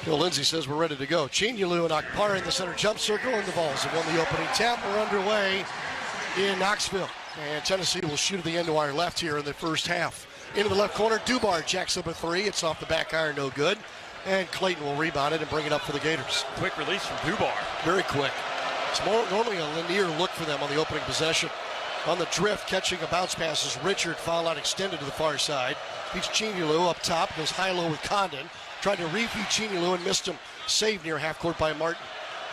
Bill Lindsay says we're ready to go. Chinyelu and Akpara in the center jump circle, and the Vols have won the opening tap. We're underway in Knoxville. And Tennessee will shoot at the end to our left here in the first half. Into the left corner, Dubar jacks up a three. It's off the back iron, no good. And Clayton will rebound it and bring it up for the Gators. Quick release from Dubar. Very quick. It's normally a linear look for them on the opening possession. On the drift, catching a bounce pass is Richard, foul line extended to the far side. Beats Chinyelu up top, goes high-low with Condon. Tried to refeed Chinyelu and missed him. Saved near half court by Martin.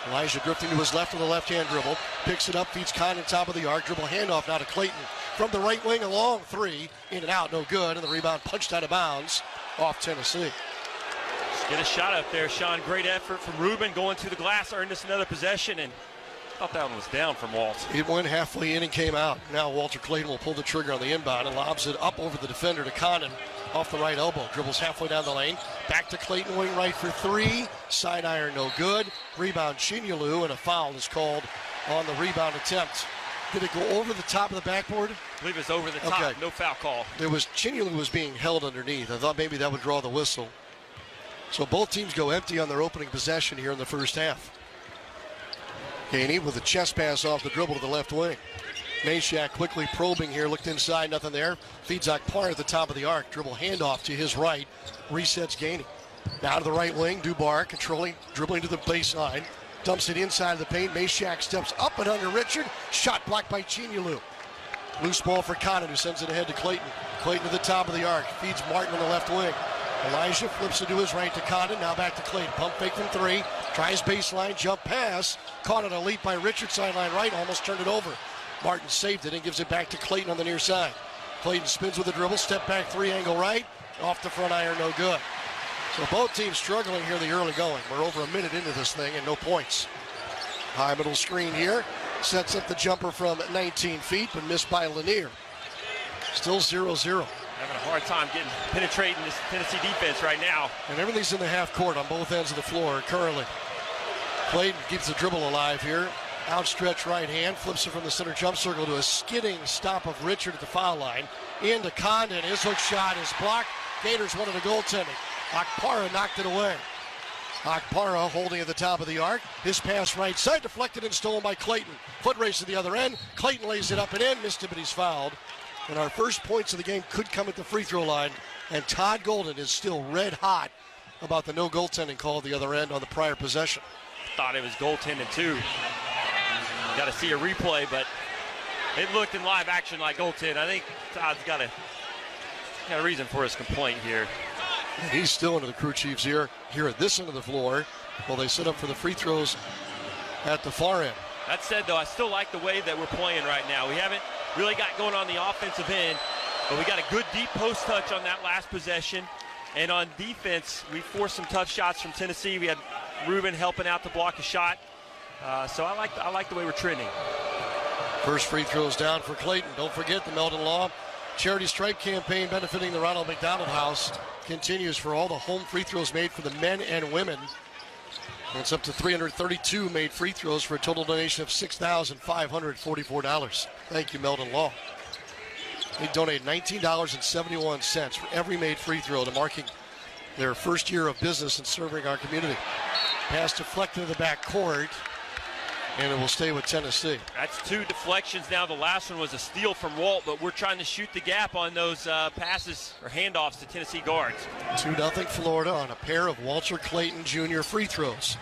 Elijah drifting to his left with a left-hand dribble. Picks it up, feeds Condon top of the arc. Dribble handoff now to Clayton. From the right wing, a long three. In and out, no good. And the rebound punched out of bounds off Tennessee. Get a shot up there, Sean. Great effort from Ruben going to the glass, earned us another possession, and I thought that one was down from Walt. It went halfway in and came out. Now Walter Clayton will pull the trigger on the inbound and lobs it up over the defender to Condon off the right elbow. Dribbles halfway down the lane. Back to Clayton, wing right for three. Side iron, no good. Rebound Chinyelu, and a foul is called on the rebound attempt. Did it go over the top of the backboard? I believe it's over the top. Okay. No foul call. Chinyelu was being held underneath. I thought maybe that would draw the whistle. So both teams go empty on their opening possession here in the first half. Gainey with a chest pass off the dribble to the left wing. Mashack quickly probing here, looked inside, nothing there. Feeds Akpar at the top of the arc. Dribble handoff to his right. Resets Gainey. Now to the right wing, Dubar controlling, dribbling to the baseline. Dumps it inside of the paint. Mashack steps up and under Richard. Shot blocked by Chinyelu. Loose ball for Condon, who sends it ahead to Clayton. Clayton to the top of the arc. Feeds Martin on the left wing. Elijah flips it to his right to Condon. Now back to Clayton. Pump fake from three. Tries baseline, jump pass. Caught on a leap by Richard, sideline right. Almost turned it over. Martin saved it and gives it back to Clayton on the near side. Clayton spins with a dribble. Step back three, angle right. Off the front iron, no good. So both teams struggling here the early going. We're over a minute into this thing and no points. High middle screen here. Sets up the jumper from 19 feet, but missed by Lanier. Still 0-0. Having a hard time penetrating this Tennessee defense right now. And everything's in the half court on both ends of the floor currently. Clayton keeps the dribble alive here. Outstretched right hand, flips it from the center jump circle to a skidding stop of Richard at the foul line. Into Condon, his hook shot is blocked. Gators wanted a goaltending. Akpara knocked it away. Akpara holding at the top of the arc. His pass right side, deflected and stolen by Clayton. Foot race to the other end. Clayton lays it up and in, missed it, but he's fouled. And our first points of the game could come at the free throw line. And Todd Golden is still red hot about the no goaltending call at the other end on the prior possession. Thought it was goaltending too. Got to see a replay, but it looked in live action like goaltend. I think Todd's got a reason for his complaint here. And he's still into the crew chief's ear here at this end of the floor while they set up for the free throws at the far end. That said, though, I still like the way that we're playing right now. We haven't really got going on the offensive end, but we got a good deep post touch on that last possession. And on defense, we forced some tough shots from Tennessee. We had Ruben helping out to block a shot. So I like the way we're trending. First free throws down for Clayton. Don't forget the Meldon Law Charity Stripe campaign benefiting the Ronald McDonald House continues for all the home free throws made for the men and women. And it's up to 332 made free throws for a total donation of $6,544. Thank you, Meldon Law. They donate $19.71 for every made free throw to marking their first year of business and serving our community. Pass deflected to the back court, and it will stay with Tennessee. That's two deflections now. The last one was a steal from Walt, but we're trying to shoot the gap on those passes or handoffs to Tennessee guards. 2-0 Florida on a pair of Walter Clayton Jr. free throws.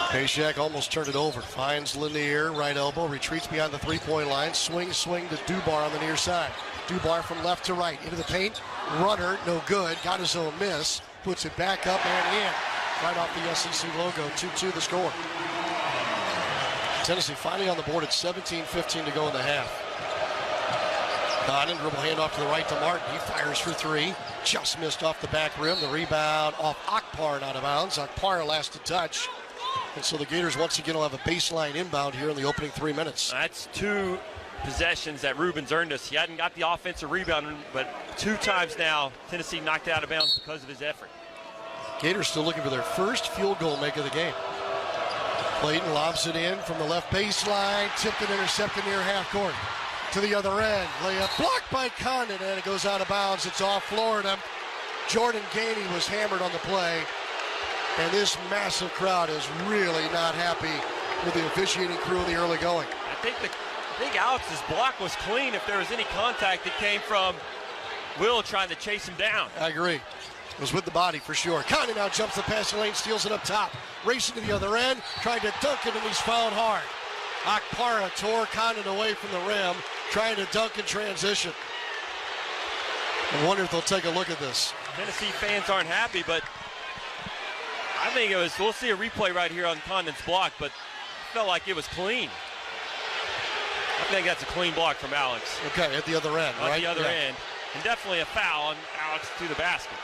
Payshak almost turned it over. Finds Lanier, right elbow, retreats beyond the three-point line. Swing to Dubar on the near side. Dubar from left to right, into the paint. Runner, no good. Got his own miss. Puts it back up and in. Right off the SEC logo. 2-2 the score. Tennessee finally on the board at 17:15 to go in the half. Condon, dribble handoff to the right to Martin. He fires for three. Just missed off the back rim. The rebound off Akpar and out of bounds. Akpar last to touch. And so the Gators once again will have a baseline inbound here in the opening 3 minutes. That's two possessions that Ruben's earned us. He hadn't got the offensive rebound, but 2 times now Tennessee knocked it out of bounds because of his effort. Gators still looking for their first field goal make of the game. Clayton lobs it in from the left baseline, tipped and intercepted near half court. To the other end, layup blocked by Condon, and it goes out of bounds. It's off Florida. Jordan Gainey was hammered on the play, And this massive crowd is really not happy with the officiating crew in the early going. I think Alex's block was clean if there was any contact that came from Will trying to chase him down. I agree. It was with the body for sure. Condon now jumps the passing lane, steals it up top. Racing to the other end, trying to dunk it, and he's fouled hard. Akpara tore Condon away from the rim, trying to dunk in transition. I wonder if they'll take a look at this. Tennessee fans aren't happy, but I think we'll see a replay right here on Condon's block, but it felt like it was clean. I think that's a clean block from Alex. Okay, at the other end, right? At the other end. And definitely a foul on Alex to the basket.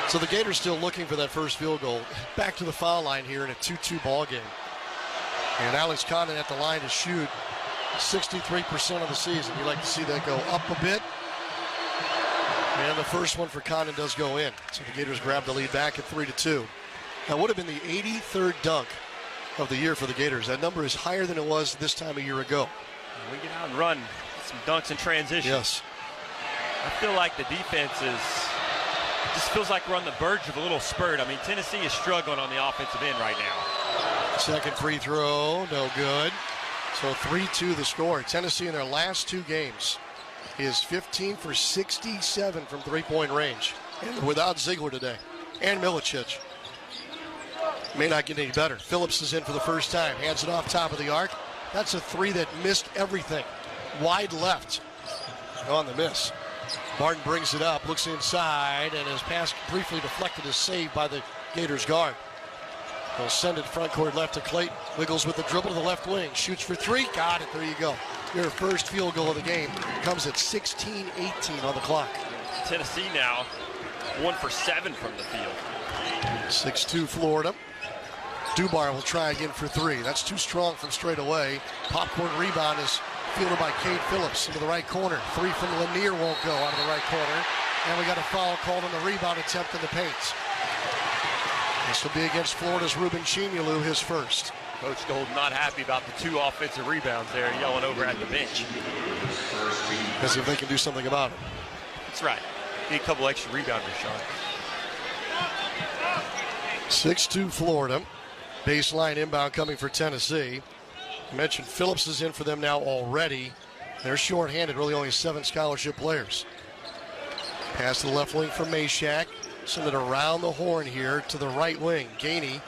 So the Gators still looking for that first field goal. Back to the foul line here in a 2-2 ball game. And Alex Condon at the line to shoot 63% of the season. You like to see that go up a bit. And the first one for Condon does go in. So the Gators grab the lead back at 3-2. That would have been the 83rd dunk of the year for the Gators. That number is higher than it was this time a year ago. We get out and run some dunks in transition. Yes. I feel like the defense just feels like we're on the verge of a little spurt. I mean, Tennessee is struggling on the offensive end right now. Second free throw, no good. So 3-2 the score. Tennessee in their last two games is 15 for 67 from three-point range. And without Ziegler today. And Milicic. May not get any better. Phillips is in for the first time. Hands it off top of the arc. That's a three that missed everything. Wide left on the miss. Martin brings it up, looks inside, and his pass briefly deflected is saved by the Gators guard. They'll send it front court left to Clayton. Wiggles with the dribble to the left wing. Shoots for three. Got it. There you go. Your first field goal of the game comes at 16-18 on the clock. Tennessee now 1 for 7 from the field. 6-2 Florida. Dubar will try again for three. That's too strong from straight away. Popcorn rebound is fielded by Cade Phillips into the right corner. Three from Lanier won't go out of the right corner. And we got a foul called on the rebound attempt in the paint. This will be against Florida's Ruben Chignalou, his first. Coach Gold not happy about the 2 offensive rebounds there, yelling over at the bench. Because if they can do something about it. That's right. Need a couple extra rebounders, Sean. 6-2 Florida. Baseline inbound coming for Tennessee. I mentioned Phillips is in for them now already. They're short-handed, really only 7 scholarship players. Pass to the left wing for Meshack. Send it around the horn here to the right wing. Gainey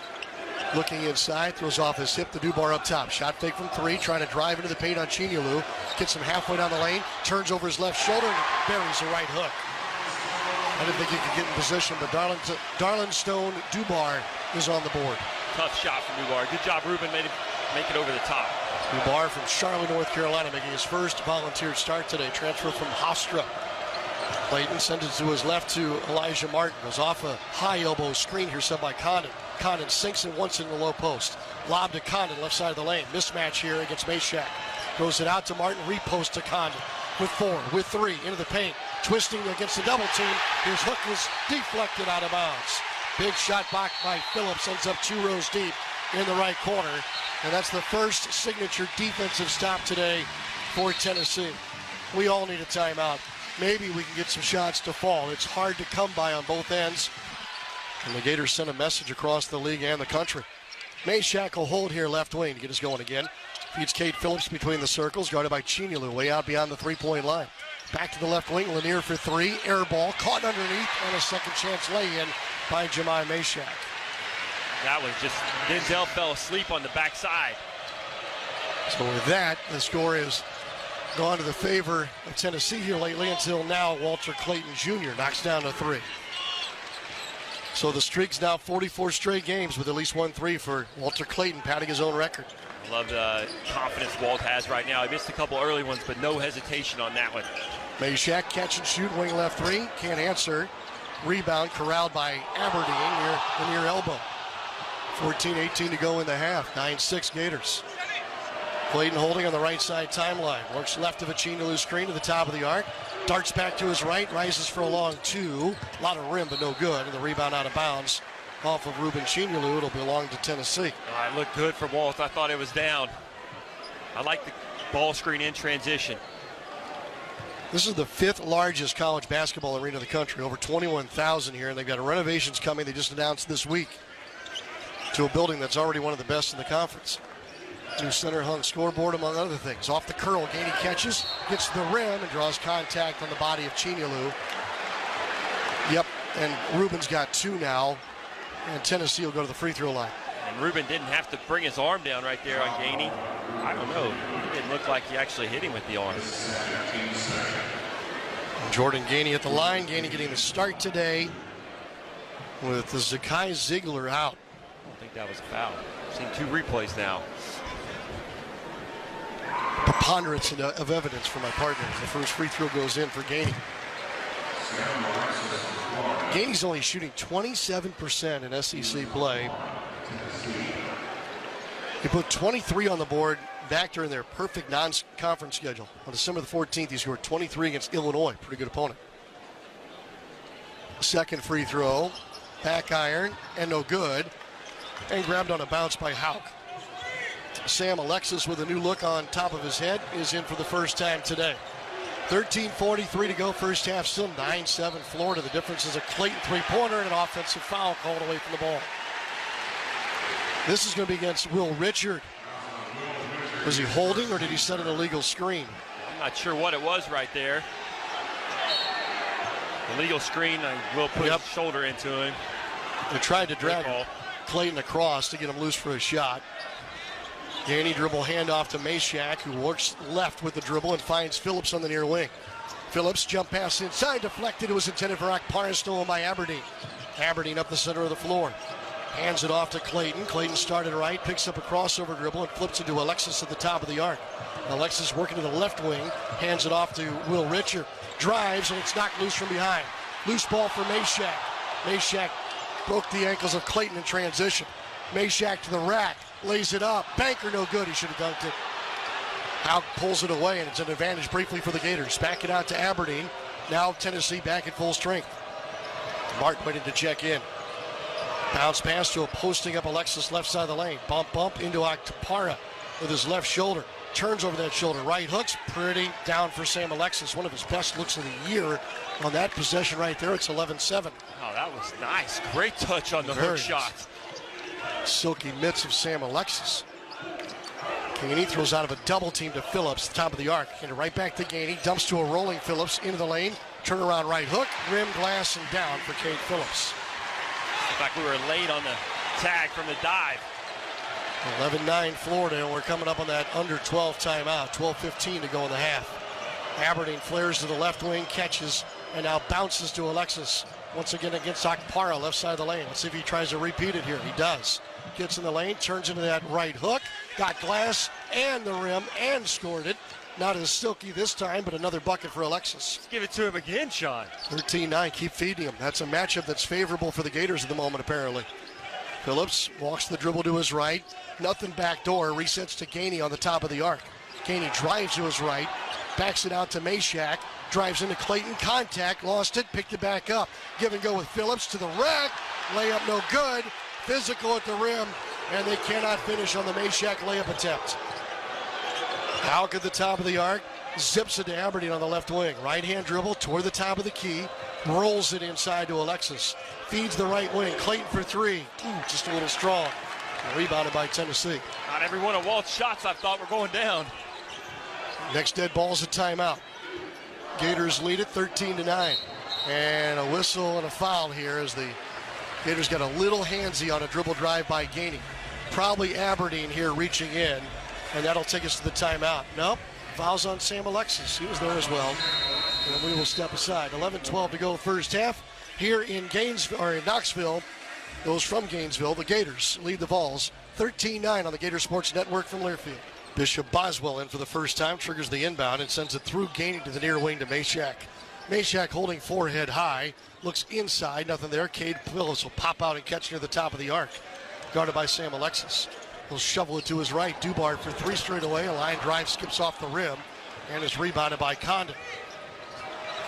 looking inside, throws off his hip to Dubar up top. Shot fake from 3, trying to drive into the paint on Chignalou. Gets him halfway down the lane, turns over his left shoulder and buries the right hook. I didn't think he could get in position, but Darlin Stone Dubar is on the board. Tough shot from Dubar. Good job, Ruben, make it over the top. Dubar from Charlotte, North Carolina, making his first volunteer start today. Transfer from Hofstra. Clayton sends it to his left to Elijah Martin. Goes off a high elbow screen here set by Condon. Condon sinks it once in the low post. Lob to Condon, left side of the lane. Mismatch here against Meshack. Throws it out to Martin, repost to Condon. With 4, with 3, into the paint. Twisting against the double team. His hook is deflected out of bounds. Big shot back by Phillips, ends up 2 rows deep in the right corner. And that's the first signature defensive stop today for Tennessee. We all need a timeout. Maybe we can get some shots to fall. It's hard to come by on both ends. And the Gators sent a message across the league and the country. Meshack will hold here left wing to get us going again. Feeds Cade Phillips between the circles, guarded by Chignalou, way out beyond the three-point line. Back to the left wing, Lanier for 3. Air ball, caught underneath, and a second chance lay-in by Jemai Meshack. That was just, Denzel fell asleep on the backside. So with that, the score is gone to the favor of Tennessee here lately until now Walter Clayton Jr. knocks down a 3. So the streak's now 44 straight games with at least 1 3 for Walter Clayton, padding his own record. I love the confidence Walt has right now. He missed a couple early ones, but no hesitation on that one. Meshack catch and shoot, wing left 3, can't answer. Rebound corralled by Aberdeen near elbow. 14-18 to go in the half. 9-6 Gators. Clayton holding on the right side timeline. Works left of a Chignalou screen to the top of the arc. Darts back to his right. Rises for a long 2. A lot of rim, but no good. And the rebound out of bounds off of Ruben Chignalou. It'll belong to Tennessee. It looked good for Walt. I thought it was down. I like the ball screen in transition. This is the 5th largest college basketball arena in the country, over 21,000 here, and they've got renovations coming. They just announced this week to a building that's already one of the best in the conference. New center hung scoreboard, among other things. Off the curl, Gainey catches, gets to the rim, and draws contact on the body of Chinyelu. Yep, and Rubin's got 2 now, and Tennessee will go to the free throw line. And Rubin didn't have to bring his arm down right there on Gainey. I don't know. It didn't look like he actually hit him with the arm. Jordan Gainey at the line. Gainey getting the start today with the Zakai Ziegler out. I don't think that was a foul. I've seen 2 replays now. Preponderance of evidence for my partner. The first free throw goes in for Gainey. Gainey's only shooting 27% in SEC play. He put 23 on the board back during their perfect non-conference schedule. On December the 14th, he scored 23 against Illinois. Pretty good opponent. Second free throw, back iron, and no good. And grabbed on a bounce by Houck. Sam Alexis with a new look on top of his head is in for the first time today. 13:43 to go first half, still 9-7 Florida. The difference is a Clayton three-pointer and an offensive foul called away from the ball. This is going to be against Will Richard. Was he holding or did he set an illegal screen? I'm not sure what it was right there. Illegal screen, Will put his shoulder into him. They tried to drag Clayton across to get him loose for a shot. Gainey dribble handoff to Meshack, who works left with the dribble and finds Phillips on the near wing. Phillips jump pass inside, deflected. It was intended for Akpara, stolen by Aberdeen. Aberdeen up the center of the floor. Hands it off to Clayton. Clayton started right, picks up a crossover dribble and flips it to Alexis at the top of the arc. Alexis working to the left wing, hands it off to Will Richard. Drives and it's knocked loose from behind. Loose ball for Meshack. Meshack broke the ankles of Clayton in transition. Meshack to the rack, lays it up. Banker no good, he should have dunked it. Houck pulls it away and it's an advantage briefly for the Gators. Back it out to Aberdeen. Now Tennessee back at full strength. Martin waiting to check in. Bounce pass to a posting up Alexis left side of the lane. Bump into Akpara with his left shoulder. Turns over that shoulder. Right hooks pretty down for Sam Alexis. One of his best looks of the year on that possession right there. It's 11-7. Oh, that was nice. Great touch on the hook shot. Silky mitts of Sam Alexis. Gainey throws out of a double team to Phillips, top of the arc. And right back to Gainey. Dumps to a rolling Phillips into the lane. Turnaround right hook. Rim, glass, and down for Cade Phillips. In fact, we were late on the tag from the dive. 11-9 Florida, and we're coming up on that under 12 timeout. 12:15 to go in the half. Aberdeen flares to the left wing, catches, and now bounces to Alexis. Once again against Akpara, left side of the lane. Let's see if he tries to repeat it here. He does. Gets in the lane, turns into that right hook. Got glass and the rim and scored it. Not as silky this time, but another bucket for Alexis. Let's give it to him again, Sean. 13-9, keep feeding him. That's a matchup that's favorable for the Gators at the moment, apparently. Phillips walks the dribble to his right. Nothing back door. Resets to Gainey on the top of the arc. Gainey drives to his right. Backs it out to Meshack. Drives into Clayton. Contact. Lost it. Picked it back up. Give and go with Phillips to the rack. Layup no good. Physical at the rim. And they cannot finish on the Meshack layup attempt. Houck at the top of the arc. Zips it to Aberdeen on the left wing. Right hand dribble toward the top of the key. Rolls it inside to Alexis. Feeds the right wing. Clayton for three. Just a little strong. Rebounded by Tennessee. Not every one of Walt's shots I thought were going down. Next dead ball's a timeout. Gators lead it 13-9. And a whistle and a foul here as the Gators got a little handsy on a dribble drive by Gainey. Probably Aberdeen here reaching in. And that'll take us to the timeout. Nope. Fouls on Sam Alexis. He was there as well. And we will step aside. 11-12 to go first half. Here in Knoxville, those from Gainesville, the Gators lead the Vols 13-9 on the Gator Sports Network from Learfield. Bishop Boswell in for the first time, triggers the inbound and sends it through Gainey to the near wing to Meshack. Meshack holding forehead high, looks inside, nothing there. Cade Phillips will pop out and catch near the top of the arc. Guarded by Sam Alexis. He'll shovel it to his right. Dubard for three straight away. A line drive skips off the rim and is rebounded by Condon.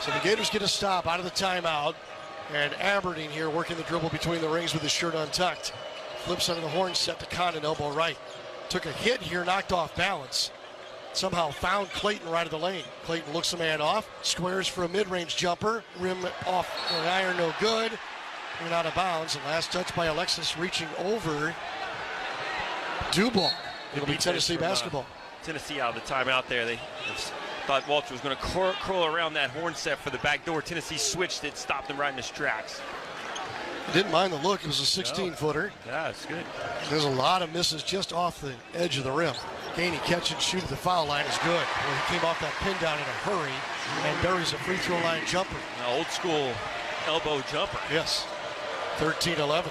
So the Gators get a stop out of the timeout. And Aberdeen here working the dribble between the rings with his shirt untucked. Flips under the horn, set to Condon, elbow right. Took a hit here, knocked off balance. somehow found Clayton right of the lane. Clayton looks a man off, squares for a mid-range jumper, rim off the iron, no good. And out of bounds. And last touch by Alexis reaching over Dubois. It'll be Tennessee basketball. Tennessee out of the timeout there. They thought Walter was going to curl around that horn set for the back door. Tennessee switched it, stopped him right in his tracks. Didn't mind the look. It was a 16-footer. Yeah, it's good. There's a lot of misses just off the edge of the rim. Gainey catch and shoot at the foul line is good. Well, he came off that pin down in a hurry and buries a free throw line jumper. An old school elbow jumper. Yes. 13-11.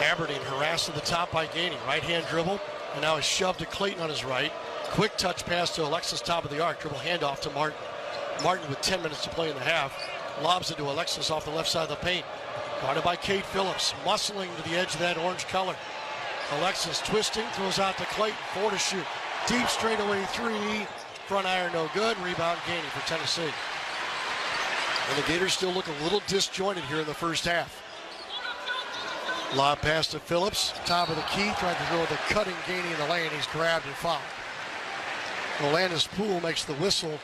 Aberdeen harassed at the top by Gainey. Right-hand dribble, and now is shoved to Clayton on his right. Quick touch pass to Alexis, top of the arc. Dribble handoff to Martin. Martin with 10 minutes to play in the half. Lobs it to Alexis off the left side of the paint. Guarded by Kate Phillips, muscling to the edge of that orange color. Alexis twisting, throws out to Clayton, 4 to shoot. Deep straightaway 3, front iron no good. Rebound Gainey for Tennessee. And the Gators still look a little disjointed here in the first half. Lob pass to Phillips, top of the key, tried to throw the cutting Gainey in the lane. He's grabbed and fouled. Landis Poole makes the whistle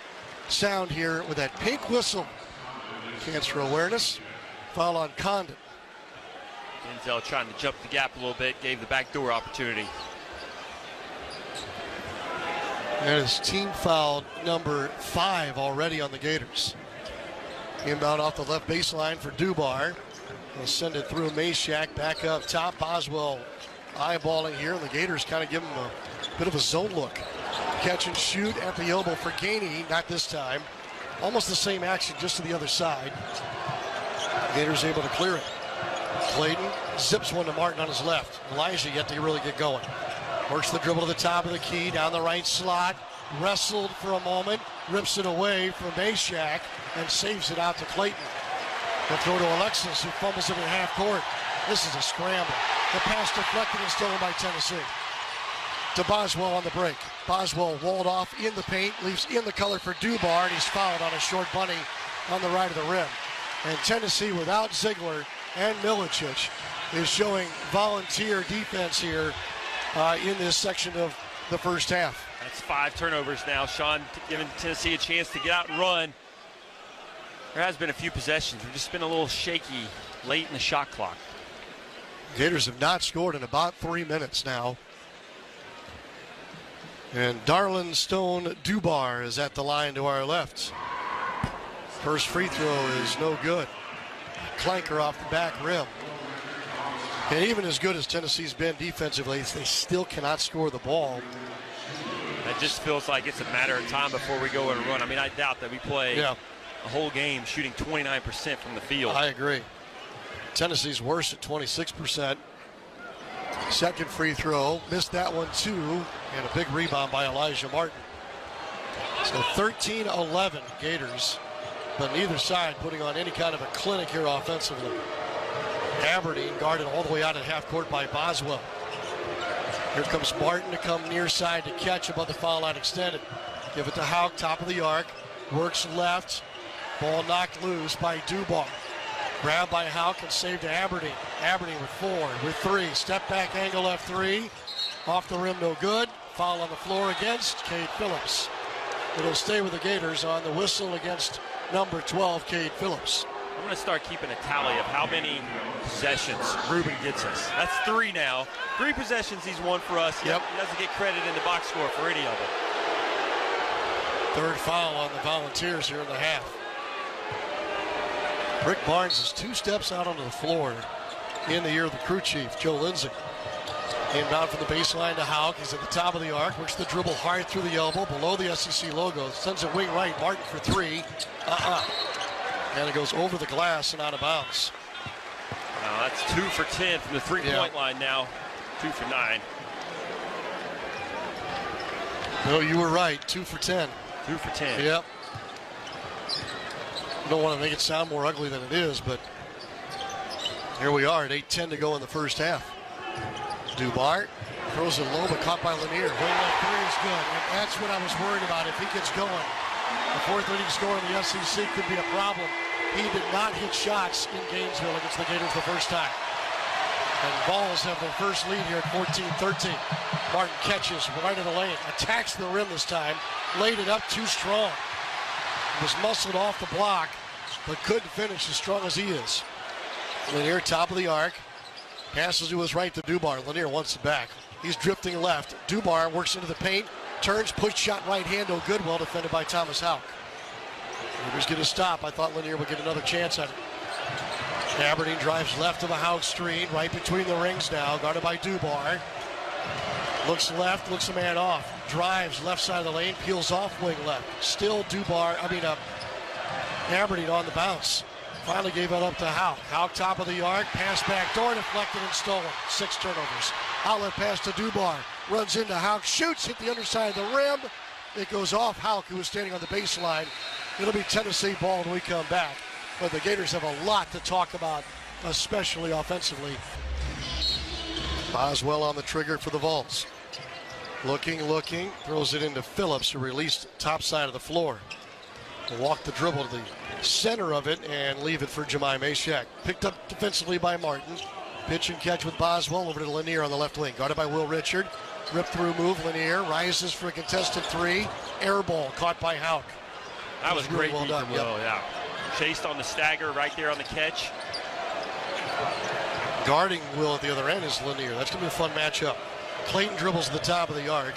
sound here with that pink whistle. Chance for awareness. Foul on Condon. Denzel trying to jump the gap a little bit, gave the backdoor opportunity. That is team foul number 5 already on the Gators. Inbound off the left baseline for Dubar. They'll send it through Meshack, back up top. Boswell eyeballing here, and the Gators kind of give him a bit of a zone look. Catch and shoot at the elbow for Gainey, not this time. Almost the same action, just to the other side. Gators able to clear it. Clayton zips one to Martin on his left. Elijah yet to really get going. Works the dribble to the top of the key, down the right slot. Wrestled for a moment, rips it away from Meshack, and saves it out to Clayton. They'll throw to Alexis, who fumbles it in half court. This is a scramble. The pass deflected and stolen by Tennessee. To Boswell on the break. Boswell walled off in the paint, leaves in the color for Dubar, and he's fouled on a short bunny on the right of the rim. And Tennessee, without Ziegler and Milicic, is showing volunteer defense here in this section of the first half. That's 5 turnovers now. Sean giving Tennessee a chance to get out and run. There has been a few possessions. We've just been a little shaky late in the shot clock. Gators have not scored in about 3 minutes now. And Darlin Stone Dubar is at the line to our left. First free throw is no good. Clanker off the back rim. And even as good as Tennessee's been defensively, they still cannot score the ball. It just feels like it's a matter of time before we go on a run. I mean, I doubt that we play a whole game shooting 29% from the field. I agree. Tennessee's worse at 26%. Second free throw, missed that one too, and a big rebound by Elijah Martin. So 13-11 Gators, but neither side putting on any kind of a clinic here offensively. Aberdeen guarded all the way out at half court by Boswell. Here comes Martin to come near side to catch above the foul line extended. Give it to Houck, top of the arc, works left, ball knocked loose by Dubois. Grabbed by Houck and saved to Aberdeen. Aberdeen with 4, with 3. Step back angle left 3. Off the rim, no good. Foul on the floor against Kate Phillips. It'll stay with the Gators on the whistle against number 12, Kate Phillips. I'm going to start keeping a tally of how many possessions Ruben gets us. That's 3 now. 3 possessions he's won for us. Yep. He doesn't get credit in the box score for any of it. Third foul on the Volunteers here in the half. Rick Barnes is 2 steps out onto the floor in the ear of the crew chief, Joe Lindsay. Inbound from the baseline to Houck. He's at the top of the arc. Works the dribble hard through the elbow, below the SEC logo. Sends it wing right. Martin for 3. And it goes over the glass and out of bounds. Now that's 2 for 10 from the three-point line now. 2 for 9. No, you were right. 2 for 10. 2 for 10. Yep. I don't want to make it sound more ugly than it is, but here we are at 8:10 to go in the first half. Dubar throws it low, but caught by Lanier. Wing left 3 is good, and that's what I was worried about. If he gets going, the 4th leading scorer in the SEC could be a problem. He did not hit shots in Gainesville against the Gators the first time. And Vols have their first lead here at 14-13. Martin catches right of the lane, attacks the rim this time, laid it up too strong. Was muscled off the block, but couldn't finish as strong as he is. Lanier, top of the arc, passes to his right to Dubar. Lanier wants it back. He's drifting left. Dubar works into the paint, turns, push shot right hand, no good. Well defended by Thomas Houck. Gators get a stop. I thought Lanier would get another chance at it. Aberdeen drives left of the Houck screen, right between the rings now, guarded by Dubar. Looks left, looks a man off. Drives left side of the lane, peels off wing left. Still Aberdeen on the bounce. Finally gave it up to Houck. Houck top of the arc, pass back door, deflected and stolen. 6 turnovers. Outlet pass to Dubar. Runs into Houck, shoots, hit the underside of the rim. It goes off Houck, who was standing on the baseline. It'll be Tennessee ball when we come back. But the Gators have a lot to talk about, especially offensively. Boswell on the trigger for the Vols. Looking, throws it into Phillips, who released top side of the floor. Walk the dribble to the center of it and leave it for Jemai Mashak. Picked up defensively by Martin. Pitch and catch with Boswell over to Lanier on the left wing. Guarded by Will Richard. Rip through move. Lanier rises for a contested 3. Air ball caught by Houck. That was really great well done. Will, yeah. Chased on the stagger right there on the catch. Guarding Will at the other end is Lanier. That's going to be a fun matchup. Clayton dribbles to the top of the arc.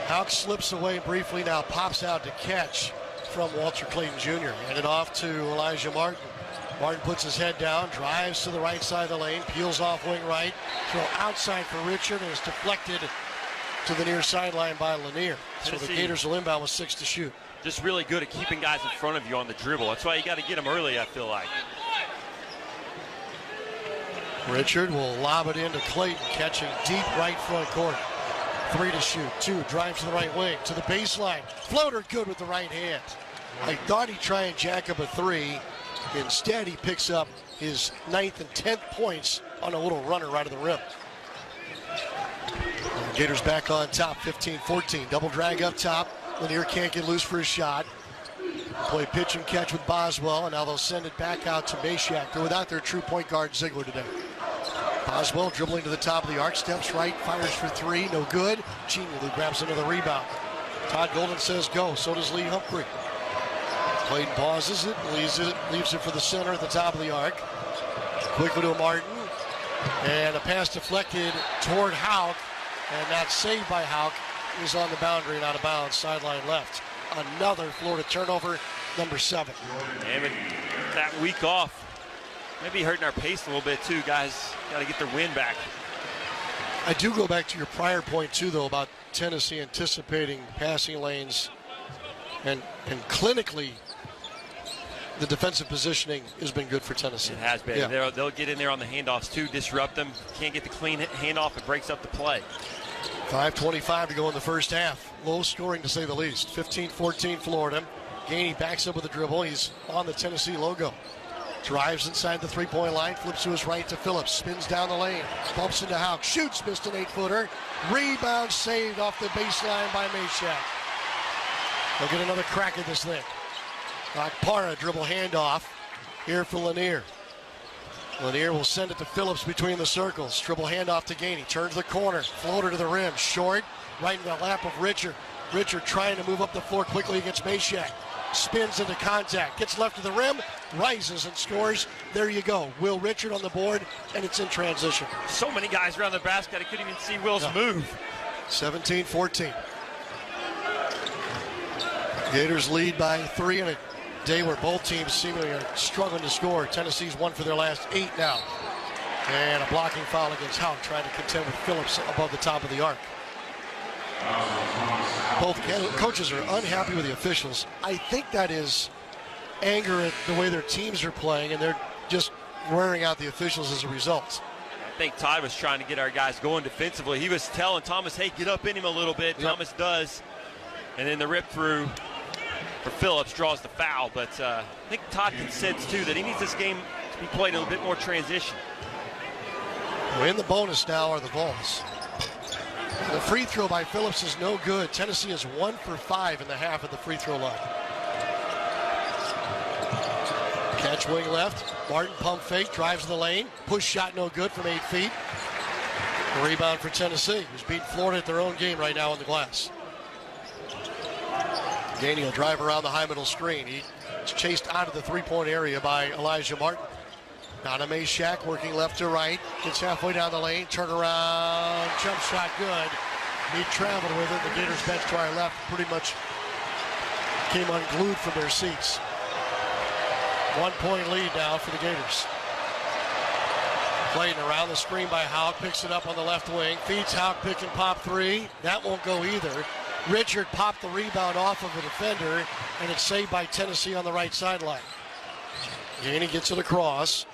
Houck slips away briefly, now pops out to catch from Walter Clayton Jr. Handed off to Elijah Martin. Martin puts his head down, drives to the right side of the lane, peels off wing right. Throw outside for Richard, and is deflected to the near sideline by Lanier. So the Gators will inbound with 6 to shoot. Just really good at keeping guys in front of you on the dribble. That's why you got to get them early, I feel like. Richard will lob it into Clayton, catching deep right front court. 3 to shoot. 2 drives to the right wing, to the baseline. Floater good with the right hand. I thought he'd try and jack up a 3. Instead, he picks up his 9th and 10th points on a little runner right of the rim. And Gators back on top, 15-14. Double drag up top. Lanier can't get loose for his shot. Play pitch and catch with Boswell, and now they'll send it back out to Mashak. They're without their true point guard, Ziegler, today. Boswell dribbling to the top of the arc, steps right, fires for 3, no good. Genially grabs another rebound. Todd Golden says go, so does Lee Humphrey. Clayton pauses it, leaves it for the center at the top of the arc. Quickly to Martin, and a pass deflected toward Houck, and that saved by Houck is on the boundary and out of bounds, sideline left. Another Florida turnover, number 7. Damn it, that week off. Maybe hurting our pace a little bit too, guys. Got to get their win back. I do go back to your prior point too, though, about Tennessee anticipating passing lanes, and clinically, the defensive positioning has been good for Tennessee. It has been. Yeah. They'll get in there on the handoffs too, disrupt them. Can't get the clean handoff, it breaks up the play. 5:25 to go in the first half. Low scoring to say the least. 15-14 Florida. Gainey backs up with a dribble. He's on the Tennessee logo. Drives inside the 3-point line, flips to his right to Phillips, spins down the lane, bumps into Houck, shoots, missed an 8-footer. Rebound saved off the baseline by Mashak. They'll get another crack at this thing. Parra dribble handoff here for Lanier. Lanier will send it to Phillips between the circles. Dribble handoff to Gainey, turns the corner, floater to the rim, short, right in the lap of Richard. Richard trying to move up the floor quickly against Mashak. Spins into contact, gets left of the rim, rises and scores. There you go. Will Richard on the board, and it's in transition. So many guys around the basket, I couldn't even see Will's move. 17-14. Gators lead by 3 in a day where both teams seemingly are struggling to score. Tennessee's won for their last 8 now. And a blocking foul against Houck, trying to contend with Phillips above the top of the arc. Both coaches are unhappy with the officials. I think that is anger at the way their teams are playing, and they're just wearing out the officials as a result. I think Todd was trying to get our guys going defensively. He was telling Thomas, hey, get up in him a little bit. Yep. Thomas does. And then the rip through for Phillips draws the foul. But I think Todd can sense, too, that he needs this game to be played a little bit more transition. Well, in the bonus now are the Vols. The free throw by Phillips is no good. Tennessee is 1 for 5 in the half at the free throw line. Catch Pitch wing left. Martin pump fake, drives in the lane. Push shot no good from 8 feet. A rebound for Tennessee, who's beating Florida at their own game right now on the glass. Gainey will drive around the high middle screen. He's chased out of the three-point area by Elijah Martin. Now to Mashack, working left to right. Gets halfway down the lane. Turn around. Jump shot good. He traveled with it. The Gators bench to our left pretty much came unglued from their seats. 1 point lead now for the Gators. Clayton around the screen by Houck. Picks it up on the left wing. Feeds Houck, pick and pop three. That won't go either. Richard popped the rebound off of a defender, and it's saved by Tennessee on the right sideline. Gainey gets it across.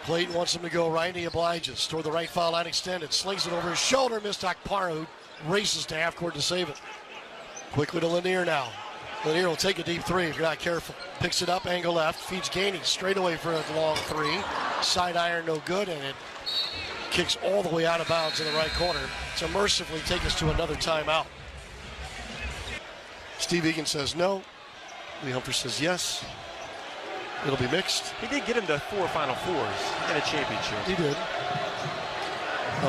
Clayton wants him to go right, and he obliges. Toward the right foul line extended. Slings it over his shoulder. Missed Akpara, who races to half court to save it. Quickly to Lanier now. Lanier will take a deep three if you're not careful. Picks it up, angle left. Feeds Gainey straight away for a long three. Side iron no good, and it kicks all the way out of bounds in the right corner to mercifully take us to another timeout. Steve Egan says no. Lee Humphrey says yes. It'll be mixed. He did get him to 4 Final Fours and a championship. He did.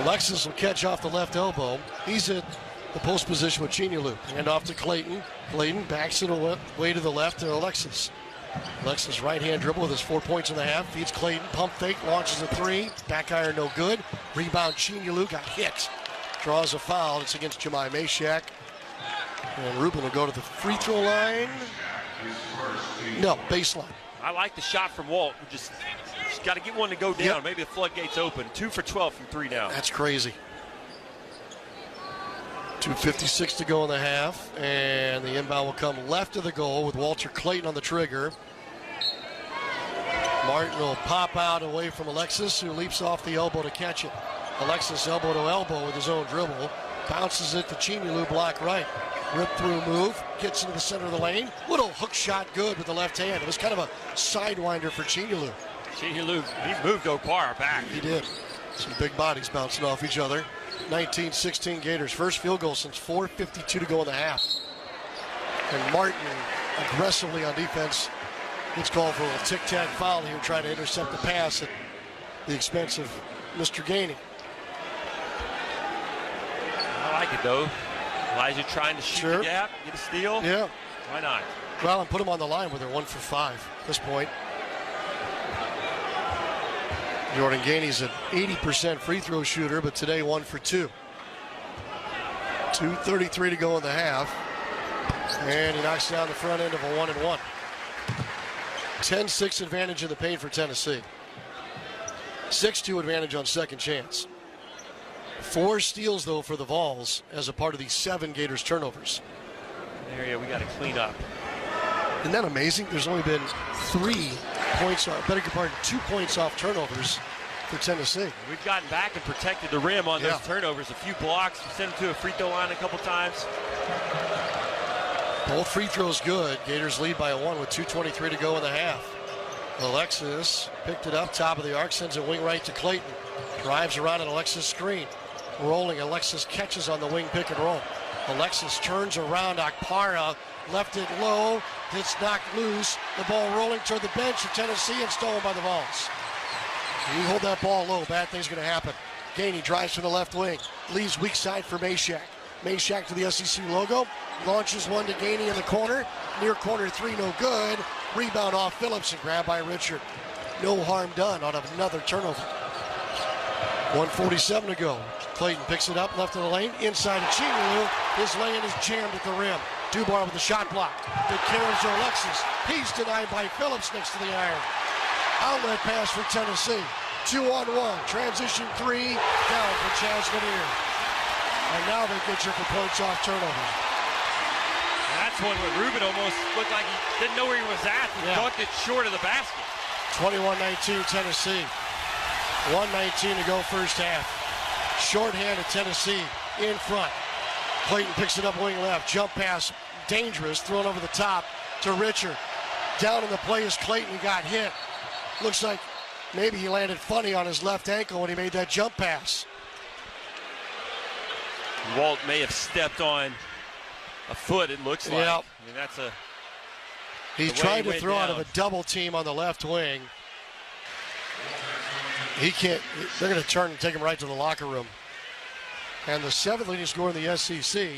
Alexis will catch off the left elbow. He's at the post position with Chinyelu. Hand off to Clayton. Clayton backs it away to the left to Alexis. Alexis right-hand dribble with his 4 points in the half. Feeds Clayton. Pump fake. Launches a three. Back iron no good. Rebound Chinyelu got hit. Draws a foul. It's against Jemai Mashack. And Rubin will go to the free throw line. No, baseline. I like the shot from Walt. Just got to get one to go down. Yep. Maybe the floodgates open. 2 for 12 from 3 now. That's crazy. 2:56 to go in the half. And the inbound will come left of the goal with Walter Clayton on the trigger. Martin will pop out away from Alexis, who leaps off the elbow to catch it. Alexis elbow to elbow with his own dribble. Bounces it to Chinyelu, block right. Rip through move, gets into the center of the lane. Little hook shot good with the left hand. It was kind of a sidewinder for Chinyelu. Chinyelu, he moved Okpara back. He did. Some big bodies bouncing off each other. 19-16 Gators. First field goal since 4:52 to go in the half. And Martin aggressively on defense gets called for a little tic-tac foul here, trying to intercept the pass at the expense of Mr. Gainey. I like it though. Elijah trying to shoot the gap, get a steal. Yeah. Why not? Well, and put him on the line where they're 1 for 5 at this point. Jordan Gainey's an 80% free throw shooter, but today 1 for 2. 2:33 to go in the half. And he knocks down the front end of a 1-and-1. 10-6 advantage in the paint for Tennessee. 6-2 advantage on second chance. 4 steals, though, for the Vols as a part of these 7 Gators turnovers. An area we got to clean up. Isn't that amazing? There's only been 3 points, 2 points off turnovers for Tennessee. We've gotten back and protected the rim on those turnovers. A few blocks. We sent them to a free throw line a couple times. Both free throws good. Gators lead by 1 with 2:23 to go in the half. Alexis picked it up, top of the arc, sends it wing right to Clayton. Drives around an Alexis screen. Rolling, Alexis catches on the wing pick and roll. Alexis turns around, Akpara left it low. It's knocked loose. The ball rolling toward the bench of Tennessee and stolen by the Vols. You hold that ball low, bad things going to happen. Gainey drives to the left wing. Leaves weak side for Mashack. Mashack to the SEC logo. Launches one to Gainey in the corner. Near corner three, no good. Rebound off Phillips and grabbed by Richard. No harm done on another turnover. 1:47 to go. Clayton picks it up, left of the lane, inside to Chinyelu. His lane is jammed at the rim. Dubar with the shot block. It carries to Alexis. He's denied by Phillips next to the iron. Outlet pass for Tennessee. 2-on-1. Transition three. Down for Chaz Lanier. And now they get you for points off turnover. That's one where Rubin almost looked like he didn't know where he was at. He dunked it short of the basket. 21-19 Tennessee. 1:19 to go first half. Shorthand of Tennessee in front. Clayton picks it up wing left. Jump pass, dangerous, thrown over the top to Richard. Down in the play is Clayton. He got hit. Looks like maybe he landed funny on his left ankle when he made that jump pass. Walt may have stepped on a foot, it looks like. Yep. I mean, that's a He's trying to throw out of a double team on the left wing. He can't. They're going to turn and take him right to the locker room. And the 7th leading scorer in the SEC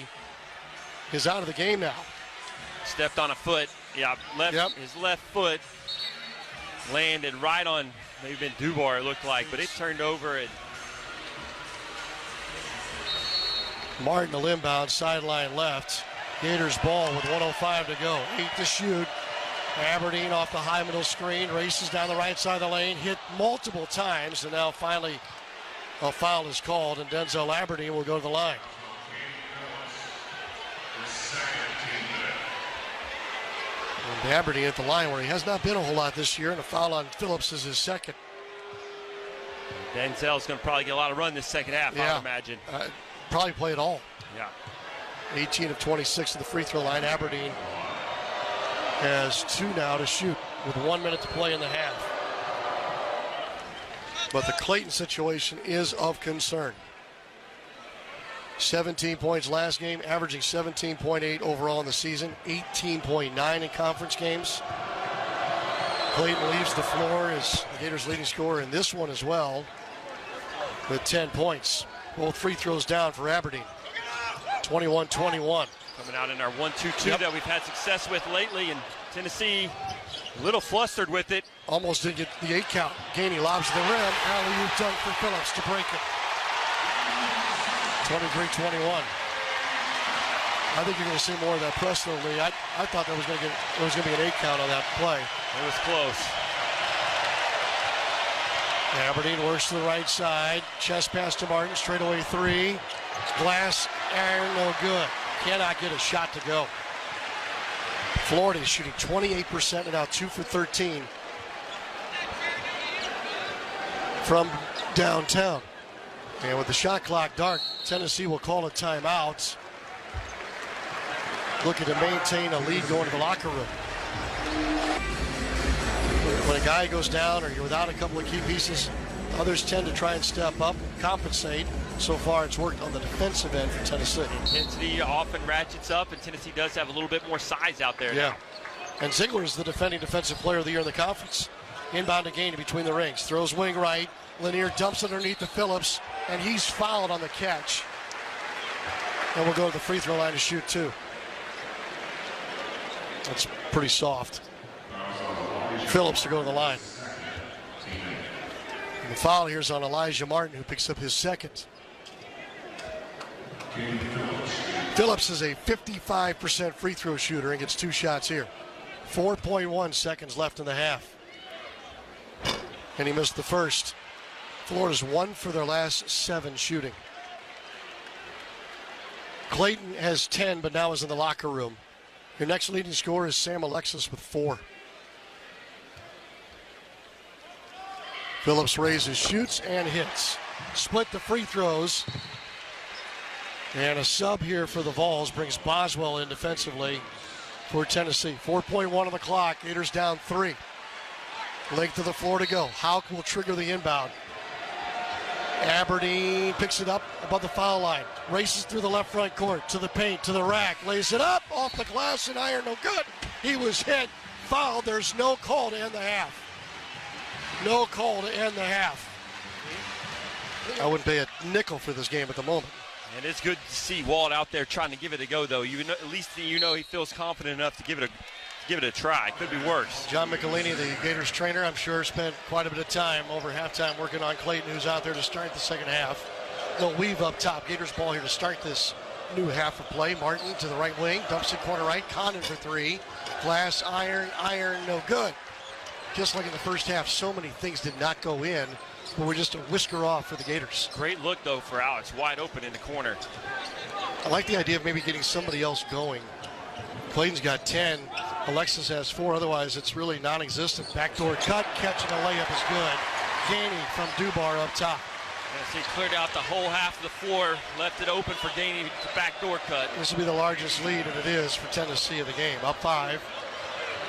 is out of the game now. Stepped on a foot. Yeah, his left foot landed right on, maybe been Dubar, it looked like, but it turned over. And Martin, the inbound, sideline left. Gators ball with 1:05 to go. 8 to shoot. Aberdeen off the high middle screen, races down the right side of the lane, hit multiple times, and now finally a foul is called, and Denzel Aberdeen will go to the line. And Aberdeen at the line where he has not been a whole lot this year, and a foul on Phillips is his second. Denzel's going to probably get a lot of run this second half, I would imagine. Probably play it all. Yeah. 18 of 26 at the free throw line. Aberdeen has 2 now to shoot with 1 minute to play in the half. But the Clayton situation is of concern. 17 points last game, averaging 17.8 overall in the season, 18.9 in conference games. Clayton leaves the floor as the Gators' leading scorer in this one as well with 10 points. Both free throws down for Aberdeen. 21-21. Coming out in our 1-2-2 that we've had success with lately, and Tennessee a little flustered with it. Almost didn't get the 8 count. Gainey lobs to the rim. Alley-oop dunk for Phillips to break it. 23-21. I think you're going to see more of that personally. I thought there was going to be an 8 count on that play. It was close. Aberdeen works to the right side. Chest pass to Martin. Straightaway 3. Glass iron, no good. Cannot get a shot to go. Florida is shooting 28% and now 2 for 13 from downtown. And with the shot clock dark, Tennessee will call a timeout. Looking to maintain a lead going to the locker room. When a guy goes down or you're without a couple of key pieces, others tend to try and step up, compensate. So far, it's worked on the defensive end for Tennessee. Intensity often ratchets up, and Tennessee does have a little bit more size out there now. And Ziegler is the defending defensive player of the year in the conference. Inbound to Gainey between the rings. Throws wing right. Lanier dumps underneath to Phillips, and he's fouled on the catch. And we'll go to the free throw line to shoot 2. That's pretty soft. Phillips to go to the line. And the foul here is on Elijah Martin, who picks up his second. Phillips is a 55% free throw shooter and gets 2 shots here. 4.1 seconds left in the half. And he missed the first. Florida's 1 for their last 7 shooting. Clayton has 10, but now is in the locker room. Your next leading scorer is Sam Alexis with 4. Phillips raises, shoots, and hits. Split the free throws. And a sub here for the Vols brings Boswell in defensively for Tennessee. 4.1 on the clock. Gators down 3. Length of the floor to go. Houck will trigger the inbound. Aberdeen picks it up above the foul line. Races through the left front court to the paint, to the rack. Lays it up off the glass and iron. No good. He was hit. Fouled. There's no call to end the half. No call to end the half. I wouldn't pay a nickel for this game at the moment. And it's good to see Walt out there trying to give it a go, though. At least he feels confident enough to give it a try. Could be worse. John McElhaney, the Gators trainer, I'm sure spent quite a bit of time over halftime working on Clayton, who's out there to start the second half. They'll weave up top. Gators ball here to start this new half of play. Martin to the right wing, dumps it corner right. Condon for 3. Glass, iron, no good. Just like in the first half, so many things did not go in. But we're just a whisker off for the Gators. Great look, though, for Alex. Wide open in the corner. I like the idea of maybe getting somebody else going. Clayton's got 10. Alexis has 4. Otherwise, it's really non-existent. Backdoor cut, catching a layup is good. Gainey from Dubar up top. Yes, he cleared out the whole half of the floor, left it open for Gainey to backdoor cut. This will be the largest lead, and it is for Tennessee of the game. Up 5.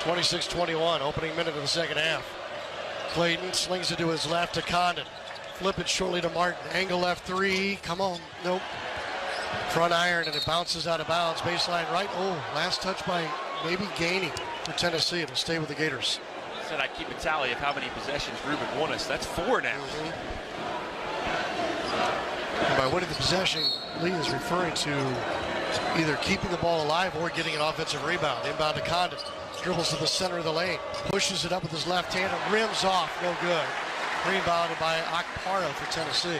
26-21, opening minute of the second half. Clayton slings it to his left to Condon. Flip it shortly to Martin. Angle left 3. Come on. Nope. Front iron, and it bounces out of bounds. Baseline right. Oh, last touch by maybe gaining for Tennessee. It'll stay with the Gators. I said I'd keep a tally of how many possessions Ruben won us. That's 4 now. And by winning the possession, Lee is referring to either keeping the ball alive or getting an offensive rebound. Inbound to Condon. Dribbles to the center of the lane. Pushes it up with his left hand and rims off. No good. Rebounded by Akpara for Tennessee.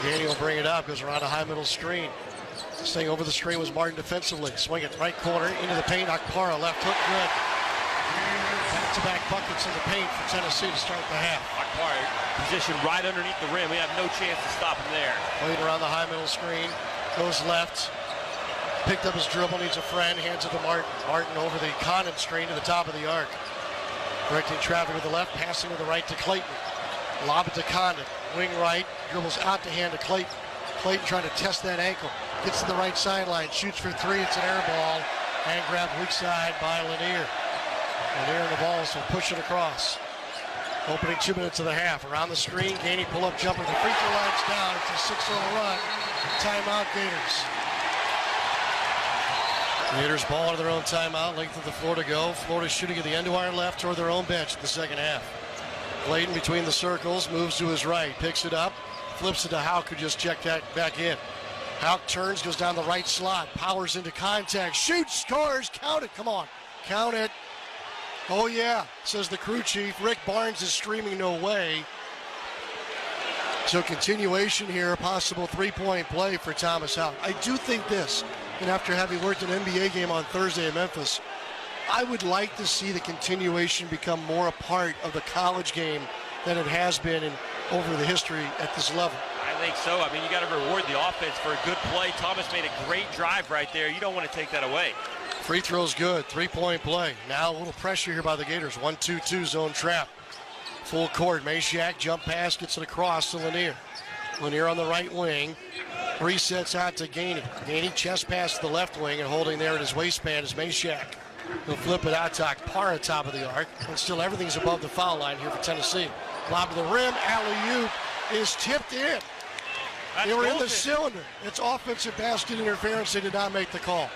Gainey will bring it up. Goes around a high middle screen. Staying over the screen was Martin defensively. Swing it right corner into the paint. Akpara left hook good. Back-to-back buckets in the paint for Tennessee to start the half. Akpara positioned right underneath the rim. We have no chance to stop him there. Played around the high middle screen. Goes left. Picked up his dribble. Needs a friend. Hands it to Martin. Martin over the Condon screen to the top of the arc. Directing traffic with the left. Passing with the right to Clayton. Lob it to Condon. Wing right. Dribbles out to hand to Clayton. Clayton trying to test that ankle. Gets to the right sideline. Shoots for 3. It's an air ball. And grabbed weak side by Lanier. Lanier in the ball, so push it across. Opening 2 minutes of the half. Around the screen. Gainey pull-up jumper. The free throw line's down. It's a 6-0 run. Timeout Gators. Gators ball out of their own timeout. Length of the floor to go. Florida shooting at the end of our left toward their own bench in the second half. Clayton between the circles. Moves to his right. Picks it up. Flips it to Houck, who just checked that back in. Houck turns, goes down the right slot. Powers into contact. Shoots, scores. Count it. Come on. Count it. Oh, yeah, says the crew chief. Rick Barnes is screaming no way. So continuation here, a possible three-point play for Thomas Houck. I do think this, and after having worked an NBA game on Thursday in Memphis, I would like to see the continuation become more a part of the college game than it has been over the history at this level. I think so. I mean, you got to reward the offense for a good play. Thomas made a great drive right there. You don't want to take that away. Free throw's good. Three-point play. Now a little pressure here by the Gators. 1-2-2 zone trap. Full court. Mashack jump pass, gets it across to Lanier. Lanier on the right wing. Resets out to Gainey. Gainey chest pass to the left wing, and holding there at his waistband is Mashack. He'll flip it out to Akpara, top of the arc. And still everything's above the foul line here for Tennessee. Lob to the rim. Alley-oop is tipped in. They were in the cylinder. It's offensive basket interference. They did not make the call.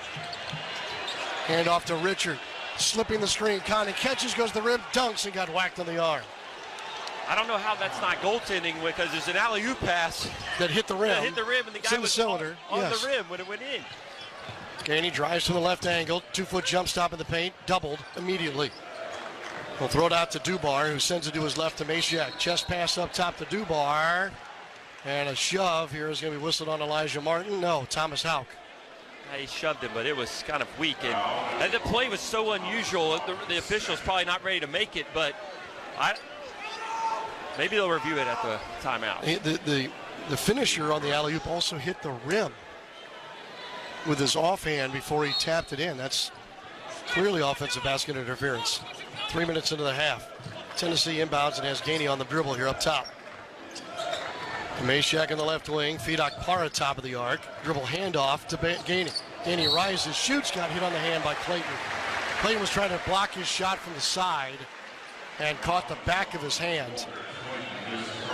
Hand off to Richard. Slipping the screen. Condon catches, goes to the rim, dunks, and got whacked on the arm. I don't know how that's not goaltending because there's an alley-oop pass that hit the rim. That hit the rim, and the guy was cylinder. on the rim when it went in. Gainey drives to the left angle. 2-foot jump stop in the paint. Doubled immediately. We'll throw it out to Dubar, who sends it to his left to Mashack. Chest pass up top to Dubar. And a shove here is going to be whistled on Elijah Martin. No, Thomas Houck. He shoved him, but it was kind of weak. And the play was so unusual. The official's probably not ready to make it, but maybe they'll review it at the timeout. The finisher on the alley-oop also hit the rim with his offhand before he tapped it in. That's clearly offensive basket interference. 3 minutes into the half. Tennessee inbounds and has Gainey on the dribble here up top. Mashack in the left wing, feed Akpara top of the arc. Dribble handoff to Gainey. Gainey rises, shoots, got hit on the hand by Clayton. Clayton was trying to block his shot from the side and caught the back of his hand.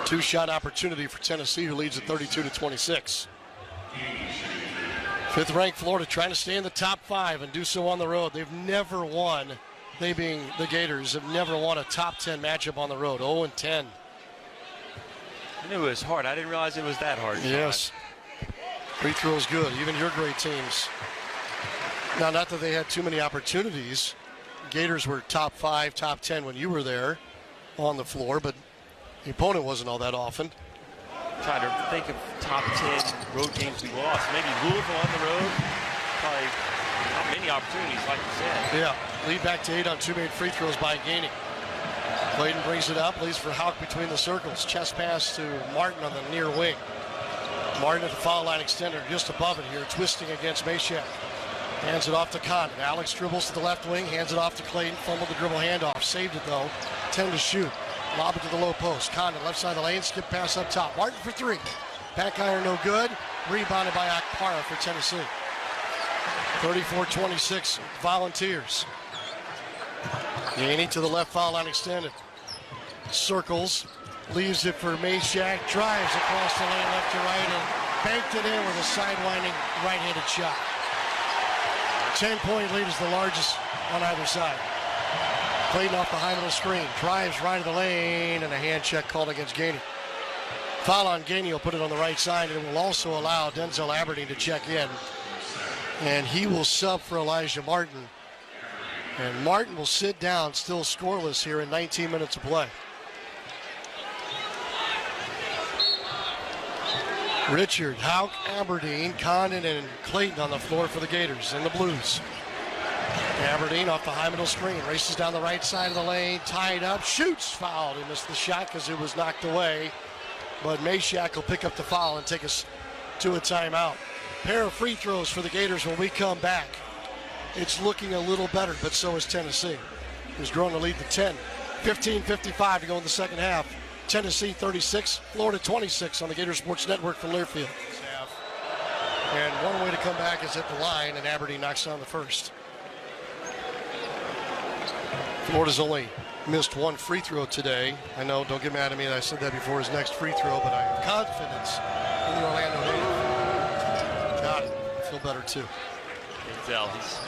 Two-shot opportunity for Tennessee, who leads at 32-26. Fifth-ranked Florida trying to stay in the top 5 and do so on the road. They've never won, they being the Gators, have never won a top 10 matchup on the road. 0-10. I knew it was hard. I didn't realize it was that hard. Yes. Free throw's good. Even your great teams. Now, not that they had too many opportunities. Gators were top 5, top 10 when you were there on the floor, but the opponent wasn't all that often. Trying to think of top 10 road games we lost. Maybe Louisville on the road. Probably not many opportunities, like you said. Yeah. Lead back to 8 on 2 made free throws by Gainey. Clayton brings it up, leaves for Houck between the circles. Chest pass to Martin on the near wing. Martin at the foul line extender, just above it here, twisting against Mashack. Hands it off to Condon. Alex dribbles to the left wing, hands it off to Clayton. Fumbled the dribble handoff, saved it though. 10 to shoot. Lob it to the low post. Condon left side of the lane, skip pass up top. Martin for 3. Back iron no good. Rebounded by Akpara for Tennessee. 34-26 Volunteers. Gainey to the left foul line extended. Circles, leaves it for Mashack, drives across the lane left to right and banked it in with a sidewinding right-handed shot. 10-point lead is the largest on either side. Clayton off the high middle screen, drives right of the lane, and a hand check called against Gainey. Foul on Gainey will put it on the right side, and it will also allow Denzel Aberdeen to check in. And he will sub for Elijah Martin. And Martin will sit down, still scoreless here in 19 minutes of play. Richard, Houck, Aberdeen, Condon, and Clayton on the floor for the Gators and the Blues. Aberdeen off the high middle screen, races down the right side of the lane, tied up, shoots, fouled. He missed the shot because it was knocked away. But Mashack will pick up the foul and take us to a timeout. Pair of free throws for the Gators when we come back. It's looking a little better, but so is Tennessee, who's grown the lead to 10. 15:55 to go in the second half. Tennessee 36, Florida 26 on the Gator Sports Network from Learfield. And one way to come back is at the line, and Aberdeen knocks down the first. Florida's only missed one free throw today. I know, don't get mad at me that I said that before his next free throw, but I have confidence in the Orlando Native. Got it. I feel better too. He's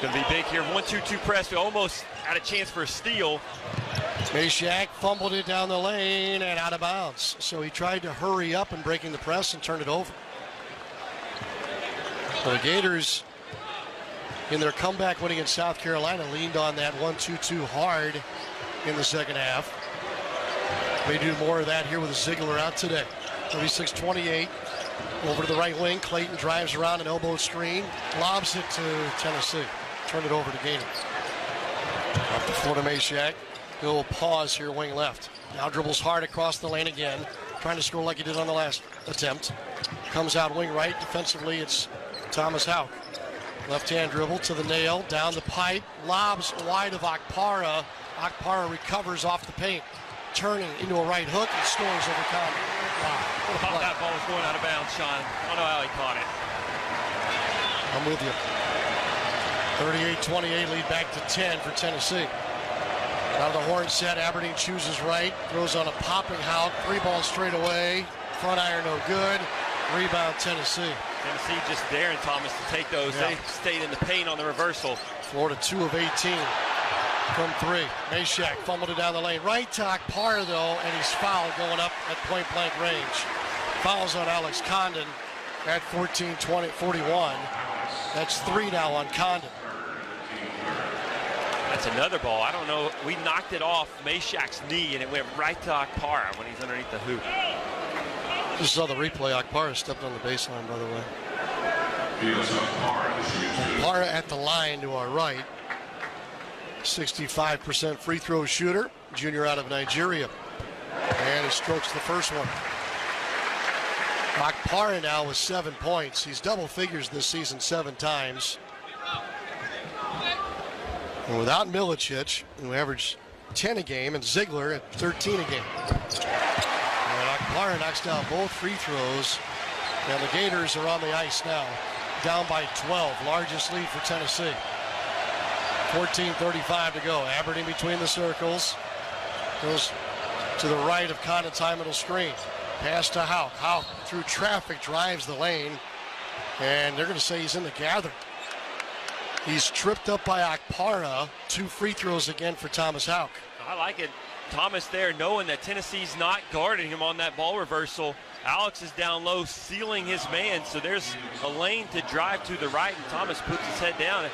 going to be big here. 1-2-2 press. We almost had a chance for a steal. Mashack fumbled it down the lane and out of bounds. So he tried to hurry up and breaking the press and turn it over. The Gators, in their comeback win against South Carolina, leaned on that 1-2-2 hard in the second half. They do more of that here with Ziegler out today. 36-28. Over to the right wing. Clayton drives around an elbow screen. Lobs it to Tennessee. Turn it over to Gator. Off to Florida Mashack. He'll pause here, wing left. Now dribbles hard across the lane again. Trying to score like he did on the last attempt. Comes out wing right. Defensively, it's Thomas Houck. Left-hand dribble to the nail. Down the pipe. Lobs wide of Akpara. Akpara recovers off the paint. Turning into a right hook and scores over Condon. Wow. What about that ball was going out of bounds, Sean? I don't know how he caught it. I'm with you. 38-28 lead back to 10 for Tennessee. Out of the horn set, Aberdeen chooses right. Throws on a popping Houck. 3 balls straight away. Front iron no good. Rebound Tennessee. Tennessee just daring Thomas to take those. Yeah. They stayed in the paint on the reversal. Florida 2 of 18 from 3. Mashack fumbled it down the lane. Right to Akpara though, and he's fouled going up at point blank range. Fouls on Alex Condon at 14-41. That's 3 now on Condon. That's another ball. I don't know. We knocked it off Mashack's knee, and it went right to Akpara when he's underneath the hoop. Just saw the replay. Akpara stepped on the baseline, by the way. Akpara at the line to our right. 65% free throw shooter. Junior out of Nigeria. And he strokes the first one. Akpara now with 7 points. He's double figures this season 7 times. And without Milicic, who averaged 10 a game, and Ziegler at 13 a game. And Akpara knocks down both free throws. And the Gators are on the ice now, down by 12. Largest lead for Tennessee. 14:35 to go. Aberdeen between the circles. Goes to the right of Condon's high middle screen. Pass to Houck. Houck through traffic drives the lane. And they're going to say he's in the gather. He's tripped up by Akpara. 2 free throws again for Thomas Houck. I like it. Thomas there knowing that Tennessee's not guarding him on that ball reversal. Alex is down low, sealing his man. So there's a lane to drive to the right, and Thomas puts his head down.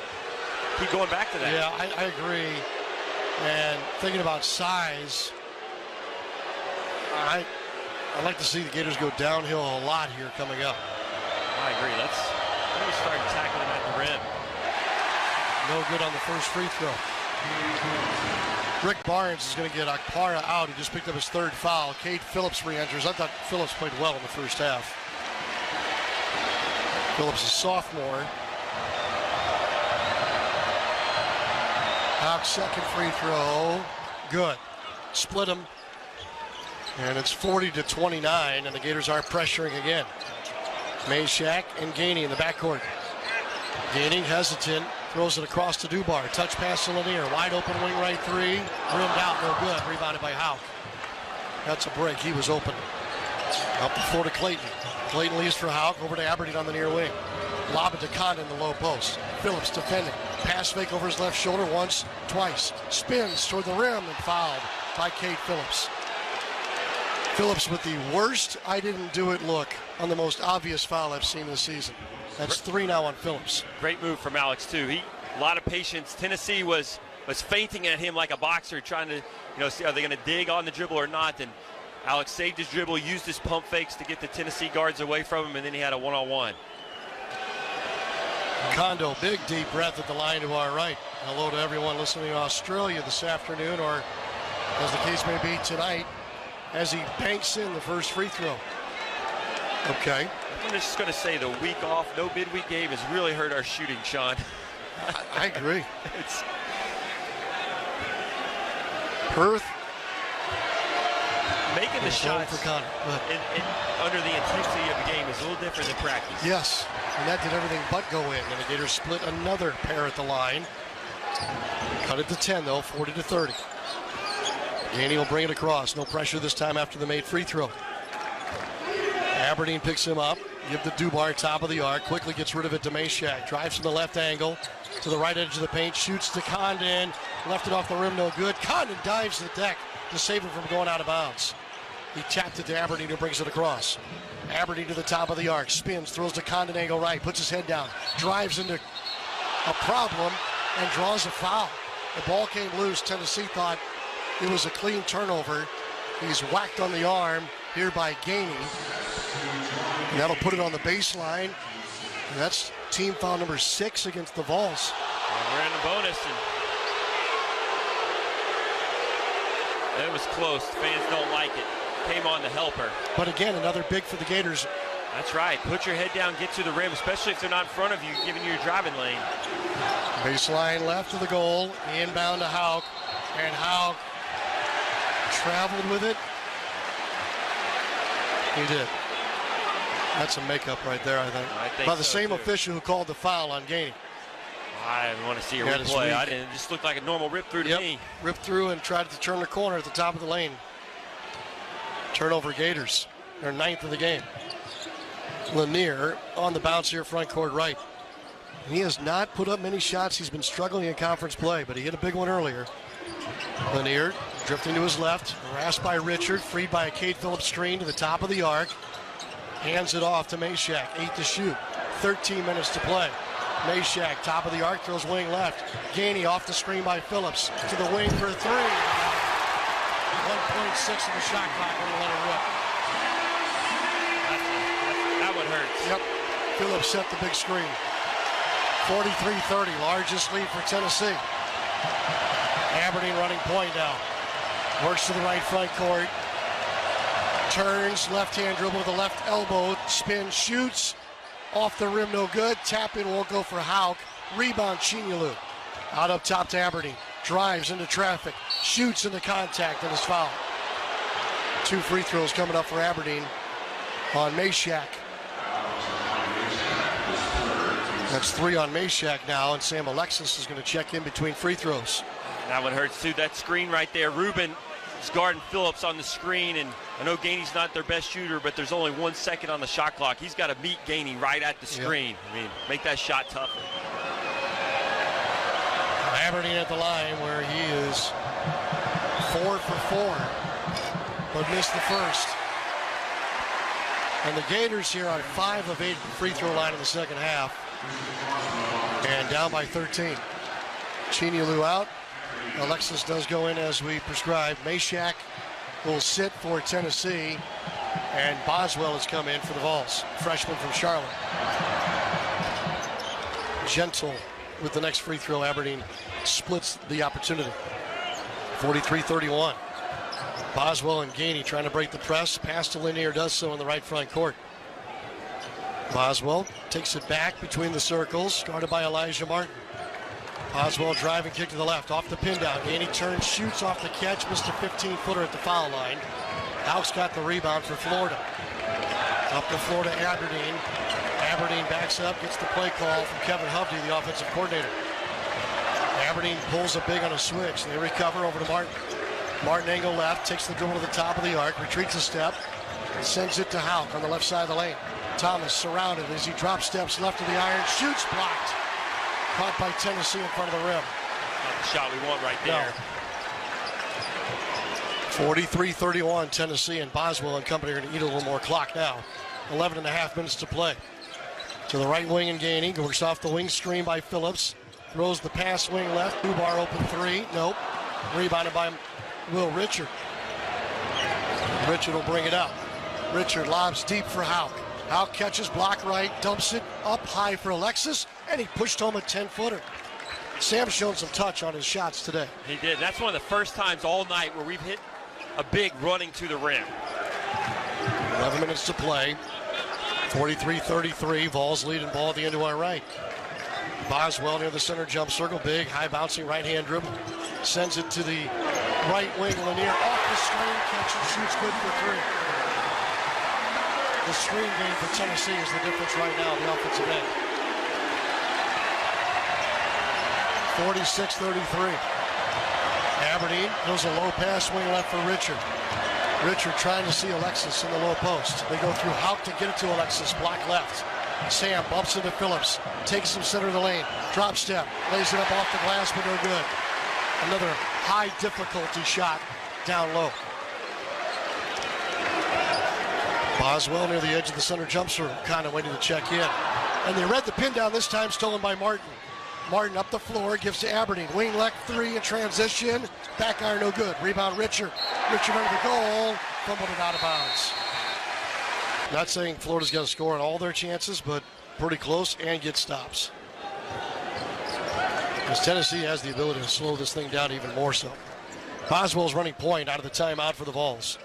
Keep going back to that. Yeah, I agree. And thinking about size, I'd like to see the Gators go downhill a lot here coming up. I agree. Let's start attacking them at the rim. No good on the first free throw. Rick Barnes is going to get Akpara out. He just picked up his 3rd foul. Cade Phillips re-enters. I thought Phillips played well in the first half. Phillips is a sophomore. Houck's second free throw. Good. Split him. And it's 40-29, and the Gators are pressuring again. Mashack and Gainey in the backcourt. Gainey hesitant. Throws it across to Dubar. Touch pass to Lanier. Wide open wing right 3. Rimmed out, no good. Rebounded by Houck. That's a break. He was open. Up the floor to Clayton. Clayton leaves for Houck. Over to Aberdeen on the near wing. Lob it to Condon in the low post. Phillips defending. Pass fake over his left shoulder once, twice. Spins toward the rim and fouled by Cade Phillips. Phillips with the worst I didn't do it look on the most obvious foul I've seen this season. That's 3 now on Phillips. Great move from Alex, too. A lot of patience. Tennessee was feinting at him like a boxer, trying to, see are they going to dig on the dribble or not. And Alex saved his dribble, used his pump fakes to get the Tennessee guards away from him, and then he had a one-on-one. Kondo, big deep breath at the line to our right. Hello to everyone listening in Australia this afternoon, or as the case may be tonight, as he banks in the first free throw. Okay. I'm just going to say the week off, no midweek game has really hurt our shooting, Sean. I agree. It's Perth making the shots for Connor, under the intensity of the game is a little different than practice. Yes, and that did everything but go in. And the Gators split another pair at the line. Cut it to 10, though, 40-30. Gainey will bring it across. No pressure this time after the made free throw. Aberdeen picks him up. Give the Dubar top of the arc. Quickly gets rid of it to Meshack. Drives from the left angle to the right edge of the paint. Shoots to Condon. Left it off the rim, no good. Condon dives to the deck to save it from going out of bounds. He tapped it to Aberdeen, who brings it across. Aberdeen to the top of the arc. Spins, throws to Condon angle right. Puts his head down. Drives into a problem and draws a foul. The ball came loose. Tennessee thought it was a clean turnover. He's whacked on the arm here by Gainey. And that'll put it on the baseline. And that's team foul number 6 against the Vols. And we're in the bonus. And it was close. Fans don't like it. Came on the helper. But again, another big for the Gators. That's right. Put your head down, get to the rim, especially if they're not in front of you, giving you your driving lane. Baseline left of the goal. Inbound to Hauk. And Hauk traveled with it. He did. That's a makeup right there, I think. By the same official who called the foul on Gainey. I want to see a replay. It just looked like a normal rip through to me. Ripped through and tried to turn the corner at the top of the lane. Turnover Gators. Their 9th of the game. Lanier on the bounce here, front court right. And he has not put up many shots. He's been struggling in conference play, but he hit a big one earlier. Lanier drifting to his left, harassed by Richard, freed by a Cade Phillips screen to the top of the arc. Hands it off to Meshack, 8 to shoot, 13 minutes to play. Meshack, top of the arc, throws wing left. Gainey off the screen by Phillips to the wing for 3. 1.6 of the shot clock when he let it rip. That one hurts. Yep, Phillips set the big screen. 43-30, largest lead for Tennessee. Aberdeen running point now. Works to the right front court. Turns, left-hand dribble with the left elbow. Spin, shoots. Off the rim, no good. Tap in won't go for Hauk. Rebound, Chinyelu. Out up top to Aberdeen. Drives into traffic. Shoots into contact and is fouled. 2 free throws coming up for Aberdeen on Meshack. That's 3 on Meshack now, and Sam Alexis is going to check in between free throws. That one hurts too. That screen right there. Rubin is guarding Phillips on the screen, and I know Gainey's not their best shooter, but there's only 1 second on the shot clock. He's got to meet Gainey right at the screen. Yep. I mean, make that shot tougher. Aberdeen at the line where he is 4 for 4, but missed the first. And the Gators here are 5 of 8 free throw line in the second half, and down by 13. Chinyelu out. Alexis does go in as we prescribed. Meshack will sit for Tennessee, and Boswell has come in for the Vols, freshman from Charlotte. Gentle with the next free throw. Aberdeen splits the opportunity. 43-31. Boswell and Gainey trying to break the press. Pass to Lanier, does so in the right front court. Boswell takes it back between the circles, guarded by Elijah Martin. Boswell driving kick to the left, off the pin down. Gainey turns, shoots off the catch, missed a 15-footer at the foul line. Hauk's got the rebound for Florida. Up to Florida, Aberdeen. Aberdeen backs up, gets the play call from Kevin Hovde, the offensive coordinator. Aberdeen pulls a big on a switch. They recover over to Martin. Martin angle left, takes the dribble to the top of the arc, retreats a step, and sends it to Hauk on the left side of the lane. Thomas surrounded as he drop steps left of the iron, shoots, blocked. Caught by Tennessee in front of the rim. Not the shot we want right there. No. 43-31 Tennessee, and Boswell and company are going to eat a little more clock now. 11 and a half minutes to play. To the right wing and Gainey, works off the wing screen by Phillips. Throws the pass wing left. Dubar open three. Nope. Rebounded by Will Richard. Richard will bring it up. Richard lobs deep for Houck. Houck catches, block right, dumps it up high for Alexis, and he pushed home a 10-footer. Sam's shown some touch on his shots today. He did. That's one of the first times all night where we've hit a big running to the rim. 11 minutes to play. 43-33. Vols leading ball at the end to our right. Boswell near the center jump circle. Big, high bouncing right-hand dribble. Sends it to the right wing. Lanier off the screen. Catches, shoots good for three. The screen game for Tennessee is the difference right now on the offensive end. 46-33. Aberdeen goes a low pass wing left for Richard. Richard trying to see Alexis in the low post. They go through Houck to get it to Alexis. Block left. Sam bumps into Phillips. Takes him center of the lane. Drop step. Lays it up off the glass, but no good. Another high difficulty shot down low. Boswell near the edge of the center jump circle, kind of waiting to check in. And they read the pin down this time, stolen by Martin. Martin up the floor, gives to Aberdeen. Wing left three in transition. Back iron no good. Rebound Richard. Richard under the goal. Fumbled it out of bounds. Not saying Florida's got to score on all their chances, but pretty close and get stops. Because Tennessee has the ability to slow this thing down even more so. Boswell's running point out of the timeout for the Vols.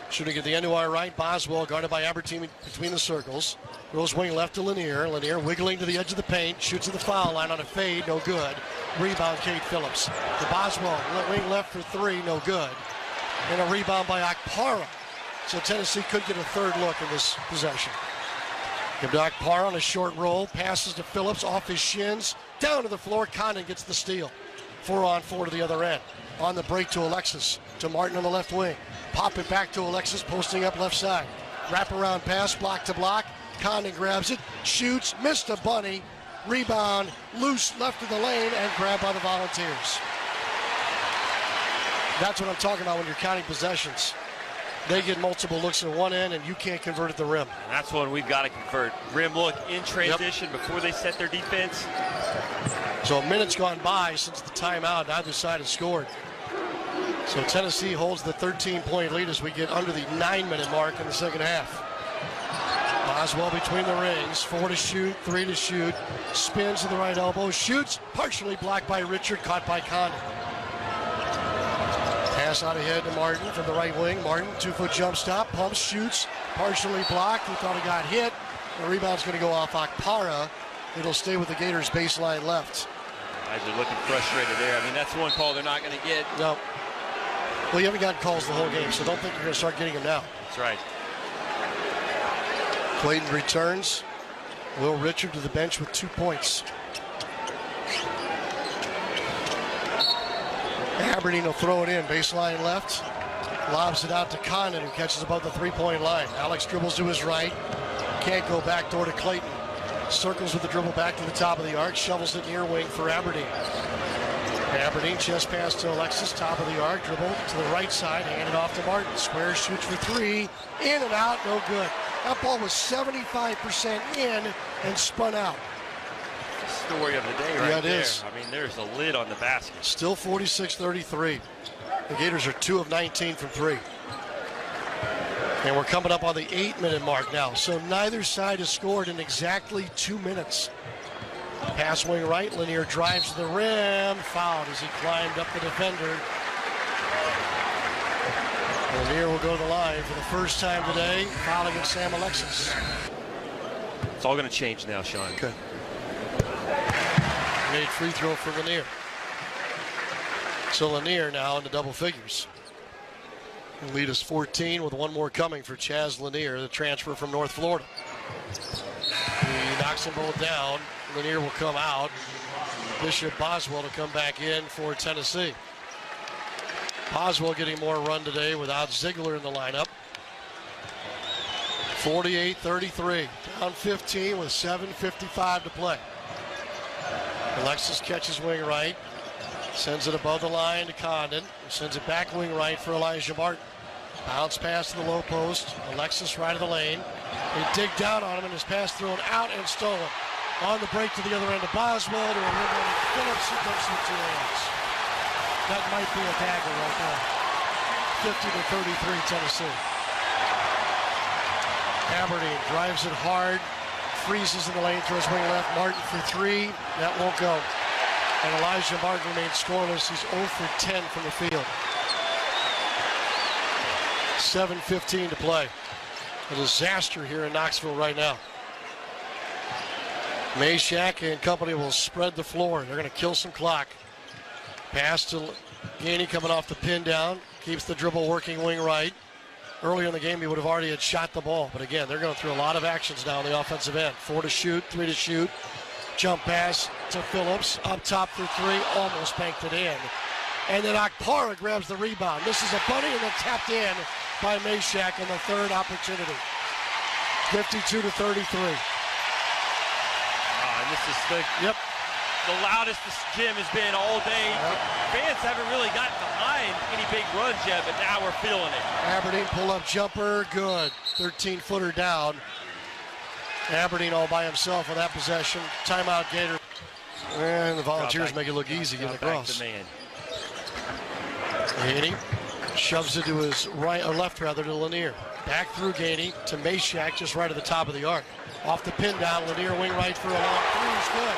Shooting at the end to our right. Boswell guarded by Aberdeen between the circles. Goes wing left to Lanier. Lanier wiggling to the edge of the paint. Shoots at the foul line on a fade. No good. Rebound Kate Phillips. To Boswell. Wing left for three. No good. And a rebound by Okpara. So Tennessee could get a third look in this possession. Give to Okpara on a short roll. Passes to Phillips off his shins. Down to the floor. Condon gets the steal. 4-on-4 to the other end. On the break to Alexis. To Martin on the left wing. Pop it back to Alexis, posting up left side. Wraparound pass, block to block. Condon grabs it, shoots, missed a bunny. Rebound, loose left of the lane, and grabbed by the Volunteers. That's what I'm talking about when you're counting possessions. They get multiple looks at one end, and you can't convert at the rim. And that's one we've got to convert. Rim look in transition before they set their defense. So a minute's gone by since the timeout. Neither side has scored. So Tennessee holds the 13-point lead as we get under the 9-minute mark in the second half. Boswell between the rings, 4 to shoot, 3 to shoot, spins to the right elbow, shoots, partially blocked by Richard, caught by Condon. Pass out ahead to Martin from the right wing. Martin, 2-foot jump stop, pumps, shoots, partially blocked. He thought he got hit. The rebound's going to go off Okpara. It'll stay with the Gators baseline left. Guys are looking frustrated there. I mean, that's one call they're not going to get. No. Well, you haven't gotten calls the whole game, so don't think you're going to start getting them now. That's right. Clayton returns. Will Richard to the bench with 2 points. Aberdeen will throw it in. Baseline left. Lobs it out to Condon, who catches above the three-point line. Alex dribbles to his right. Can't go back door to Clayton. Circles with the dribble back to the top of the arc. Shovels it near wing for Aberdeen. Aberdeen chest pass to Alexis, top of the arc, dribble to the right side, handed off to Martin. Square shoots for three, in and out, no good. That ball was 75% in and spun out. Story of the day right there. It is. I mean, there's a lid on the basket. Still 46-33. The Gators are 2 of 19 from three. And we're coming up on the 8-minute mark now. So neither side has scored in exactly 2 minutes. Pass wing right, Lanier drives to the rim, fouled as he climbed up the defender. Lanier will go to the line for the first time today, foul against Sam Alexis. It's all going to change now, Sean. Okay. Made free throw for Lanier. So Lanier now in the double figures. The lead is 14 with one more coming for Chaz Lanier, the transfer from North Florida. He knocks them both down. Lanier will come out. Bishop Boswell to come back in for Tennessee. Boswell getting more run today without Ziegler in the lineup. 48-33. Down 15 with 7:55 to play. Alexis catches wing right. Sends it above the line to Condon. Sends it back wing right for Elijah Martin. Bounce pass to the low post. Alexis right of the lane. They dig down on him and his pass thrown out and stolen. On the break to the other end of Boswell to a rebound. Phillips who comes with 2 hands. That might be a dagger right there. 50-33 Tennessee. Aberdeen drives it hard. Freezes in the lane, throws wing left. Martin for 3. That won't go. And Elijah Martin remains scoreless. He's 0 for 10 from the field. 7:15 to play. A disaster here in Knoxville right now. Meshack and company will spread the floor. They're going to kill some clock. Pass to Gainey coming off the pin down. Keeps the dribble working wing right. Earlier in the game, he would have already had shot the ball. But again, they're going through a lot of actions now on the offensive end. 4 to shoot, 3 to shoot. Jump pass to Phillips. Up top for 3. Almost banked it in. And then Akpara grabs the rebound. This is a bunny and then tapped in by Meshack in the third opportunity. 52-33. And this is the loudest this gym has been all day. Yep. Fans haven't really gotten behind any big runs yet, but now we're feeling it. Aberdeen pull-up jumper, good. 13-footer down. Aberdeen all by himself on that possession. Timeout Gator. And the Volunteers make it look easy getting across. Gainey shoves it to his right, or left rather, to Lanier. Back through Gainey to Meshack, just right at the top of the arc. Off the pin down, Lanier wing right for a long 3 is good.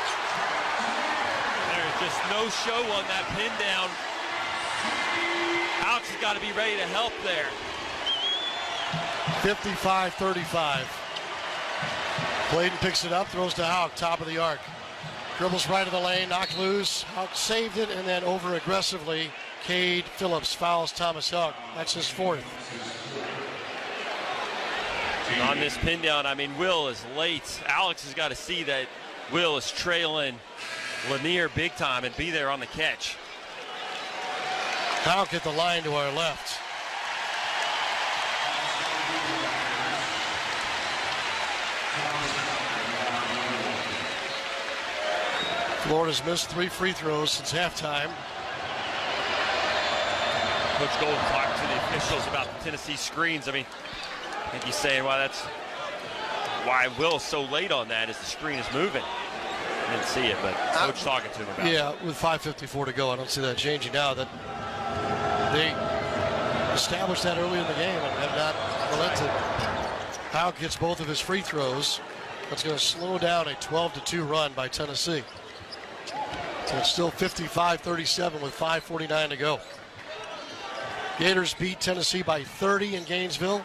There's just no show on that pin down. Alex has got to be ready to help there. 55-35. Clayton picks it up, throws to Houck, top of the arc. Dribbles right of the lane, knocked loose. Houck saved it, and then over aggressively, Cade Phillips fouls Thomas Houck. That's his 4th. On this pin down, I mean, Will is late. Alex has got to see that Will is trailing Lanier big time and be there on the catch. Houck at the line to our left. Florida's missed 3 free throws since halftime. Coach Golden talked to the officials about the Tennessee screens. I mean, I think he's saying that's why Will's so late on that is the screen is moving. I didn't see it, but Coach talking to him about it. Yeah, with 5:54 to go, I don't see that changing now. That they established that early in the game and have not relented. Houck gets both of his free throws. That's going to slow down a 12-2 run by Tennessee. So it's still 55-37 with 5:49 to go. Gators beat Tennessee by 30 in Gainesville.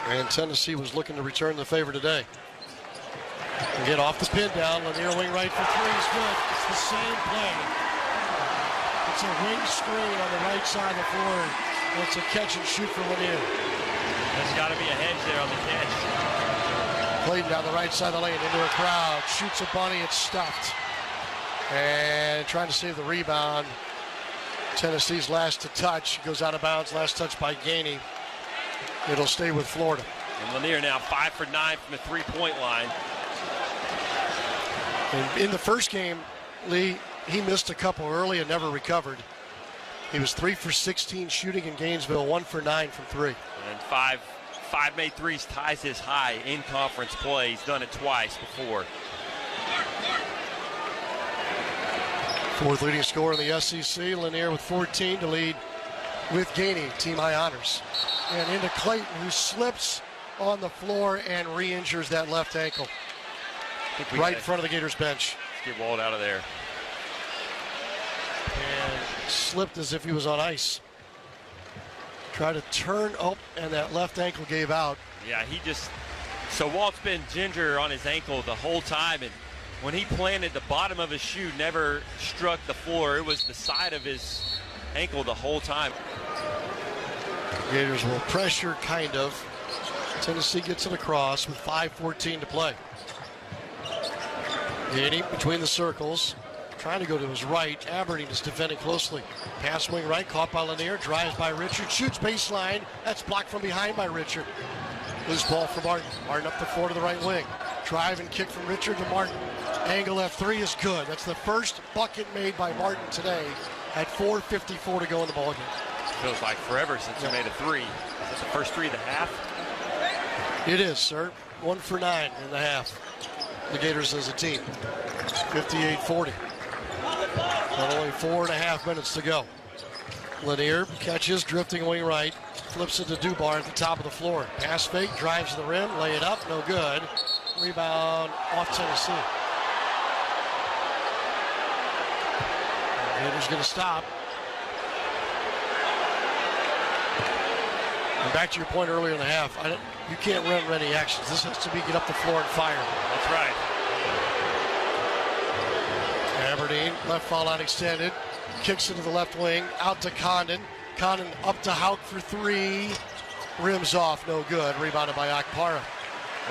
And Tennessee was looking to return the favor today. And get off the pin down. Lanier wing right for 3 is good. It's the same play. It's a wing screen on the right side of the floor. And it's a catch and shoot for Lanier. There's got to be a hedge there on the catch. Clayton down the right side of the lane into a crowd. Shoots a bunny. It's stuffed. And trying to save the rebound. Tennessee's last to touch. Goes out of bounds. Last touch by Gainey. It'll stay with Florida. And Lanier now 5 for 9 from the 3-point line. And in the first game, Lee, he missed a couple early and never recovered. He was 3 for 16 shooting in Gainesville, 1 for 9 from 3. And five made threes ties his high in conference play. He's done it twice before. 4th leading scorer in the SEC. Lanier with 14 to lead with Gainey, team high honors. And into Clayton, who slips on the floor and re-injures that left ankle. Right in front of the Gators bench. Get Walt out of there. And slipped as if he was on ice. Tried to turn up, and that left ankle gave out. Yeah, so Walt's been ginger on his ankle the whole time, and when he planted, the bottom of his shoe never struck the floor. It was the side of his ankle the whole time. Gators will pressure, kind of. Tennessee gets it across with 5:14 to play. Gainey between the circles, trying to go to his right. Aberdeen is defending closely. Pass wing right, caught by Lanier, drives by Richard, shoots baseline. That's blocked from behind by Richard. Loose ball for Martin. Martin up the floor to the right wing. Drive and kick from Richard to Martin. Angle left three is good. That's the first bucket made by Martin today at 4:54 to go in the ballgame. Feels like forever since he made a three. Is that the first three of the half? It is, sir. 1 for 9 in the half. The Gators as a team. 58-40. But only 4.5 minutes to go. Lanier catches, drifting wing right. Flips it to Dubar at the top of the floor. Pass fake, drives to the rim, lay it up, no good. Rebound off Tennessee. Gators going to stop. And back to your point earlier in the half, you can't run any actions. This has to be get up the floor and fire. That's right. Aberdeen, left foul line extended. Kicks into the left wing, out to Condon. Condon up to Hauk for three. Rims off, no good. Rebounded by Akpara.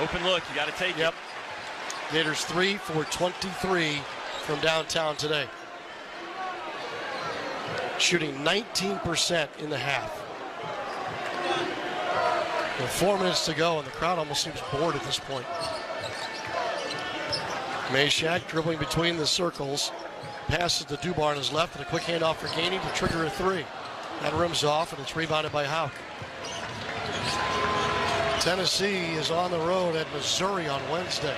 Open look, you got to take it. Gators 3 for 23 from downtown today. Shooting 19% in the half. With 4 minutes to go, and the crowd almost seems bored at this point. Mayshak dribbling between the circles. Passes to Dubar on his left, and a quick handoff for Gainey to trigger a three. That rims off, and it's rebounded by Hauk. Tennessee is on the road at Missouri on Wednesday.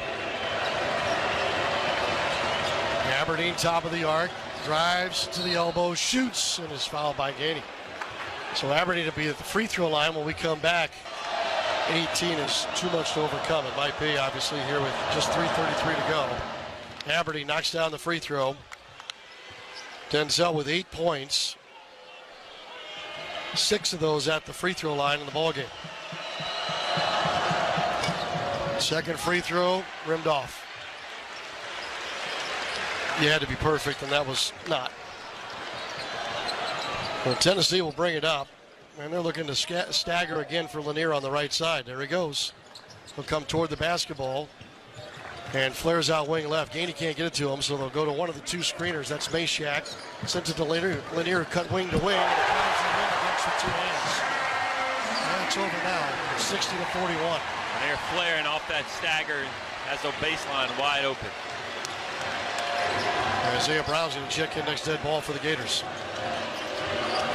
Aberdeen top of the arc, drives to the elbow, shoots, and is fouled by Gainey. So Aberdeen will be at the free throw line when we come back. 18 is too much to overcome. It might be, obviously, here with just 3:33 to go. Aberdeen knocks down the free throw. Denzel with 8 points. 6 of those at the free throw line in the ballgame. Second free throw, rimmed off. You had to be perfect, and that was not. Well, Tennessee will bring it up, and they're looking to stagger again for Lanier on the right side. There he goes. He'll come toward the basketball and flares out wing left. Gainey can't get it to him, so they'll go to one of the two screeners. That's Mayshak. Sends it to Lanier. Lanier cut wing to wing, and it drives the rim against with 2 hands. And it's over now, 60-41. Lanier flaring off that stagger, has the baseline wide open. Isaiah Brown's going to check in next dead ball for the Gators.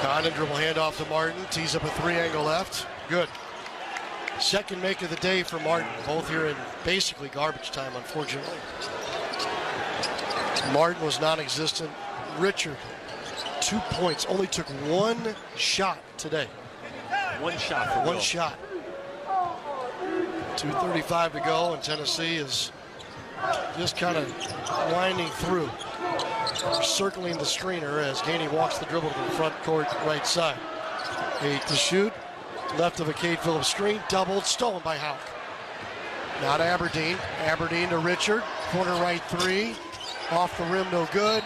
Condon dribble handoff to Martin. Tees up a 3-angle left. Good. Second make of the day for Martin. Both here in basically garbage time, unfortunately. Martin was non-existent. Richard, 2 points. Only took 1 shot today. 1 shot for One Will. shot. 2:35 to go, and Tennessee is just kind of winding through. Circling the screener as Gainey walks the dribble to the front court right side. 8 to shoot. Left of a Cade Phillips screen. Doubled. Stolen by Hauk. Now to Aberdeen. Aberdeen to Richard. Corner right 3. Off the rim, no good.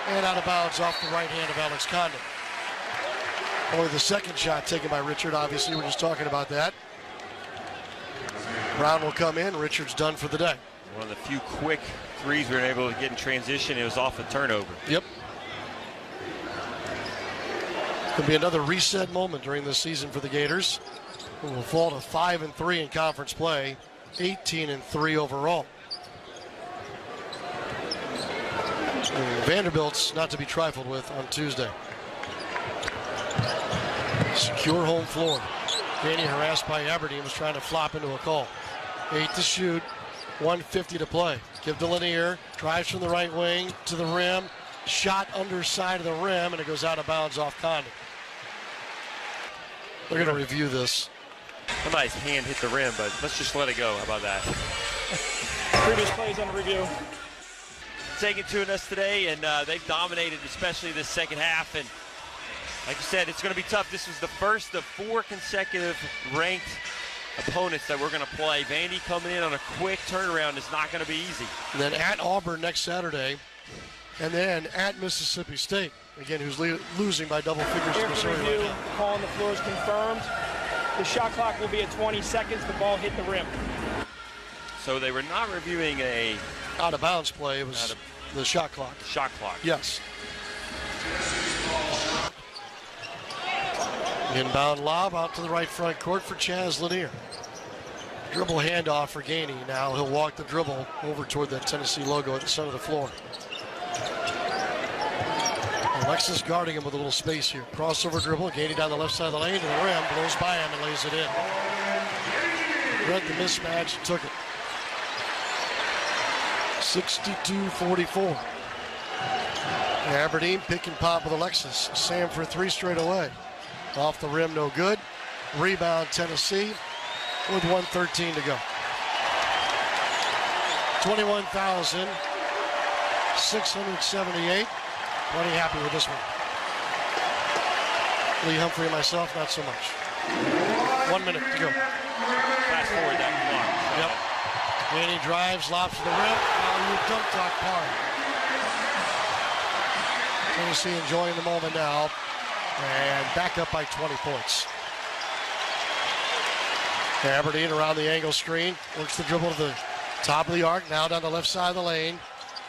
And out of bounds off the right hand of Alex Condon. Only the second shot taken by Richard. Obviously, we're just talking about that. Brown will come in. Richard's done for the day. One of the few quick threes we were able to get in transition. It was off a turnover. Yep. Could be another reset moment during this season for the Gators, who will fall to 5-3 in conference play, 18-3 overall. And Vanderbilt's not to be trifled with on Tuesday. Secure home floor. Gainey harassed by Aberdeen, was trying to flop into a call. 8 to shoot. 1:50 to play. Give to Lanier. Drives from the right wing to the rim. Shot underside of the rim, and it goes out of bounds off Condon. They're going to review this. Somebody's hand hit the rim, but let's just let it go. How about that? Previous plays under review. Taking to us today, and they've dominated, especially this second half. And like you said, it's going to be tough. This was the first of 4 consecutive ranked opponents that we're going to play. Vandy coming in on a quick turnaround is not going to be easy. And then at Auburn next Saturday, and then at Mississippi State, again, who's losing by double figures to After Missouri review, right now. call on the floor is confirmed. The shot clock will be at 20 seconds. The ball hit the rim. So they were not reviewing a Out of bounds play. It was the shot clock. shot clock. Yes. Inbound lob out to the right front court for Chaz Lanier. Dribble handoff for Gainey. Now he'll walk the dribble over toward the Tennessee logo at the center of the floor. Alexis guarding him with a little space here. Crossover dribble. Gainey down the left side of the lane to the rim. Blows by him and lays it in. Read the mismatch and took it. 62-44. Aberdeen pick and pop with Alexis. Sam for 3 straight away. Off the rim, no good. Rebound Tennessee with 1:13 to go. 21,678. Plenty happy with this one. Lee Humphrey and myself, not so much. 1 minute to go. Fast forward that clock. Yep. Gainey drives, lobs to the rim. Now you dump talk par. Tennessee enjoying the moment now. And back up by 20 points. Aberdeen around the angle screen. Works the dribble to the top of the arc. Now down the left side of the lane.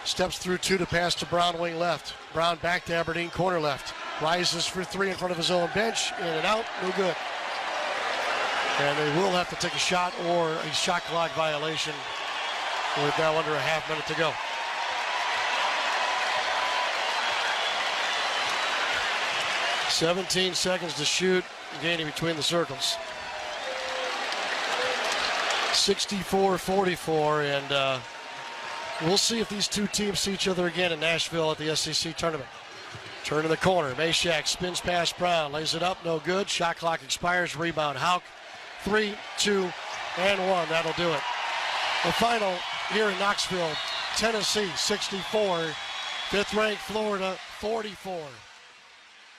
Steps through 2 to pass to Brown, wing left. Brown back to Aberdeen, corner left. Rises for 3 in front of his own bench. In and out, no good. And they will have to take a shot or a shot clock violation with now under a half minute to go. "17 seconds to shoot." Gainey between the circles. 64-44, and we'll see if these two teams see each other again in Nashville at the SEC tournament. Turn in the corner. Meshack spins past Brown. Lays it up. No good. Shot clock expires. Rebound. Hauk. 3, 2, and 1. That'll do it. The final here in Knoxville. Tennessee 64. 5th ranked Florida 44.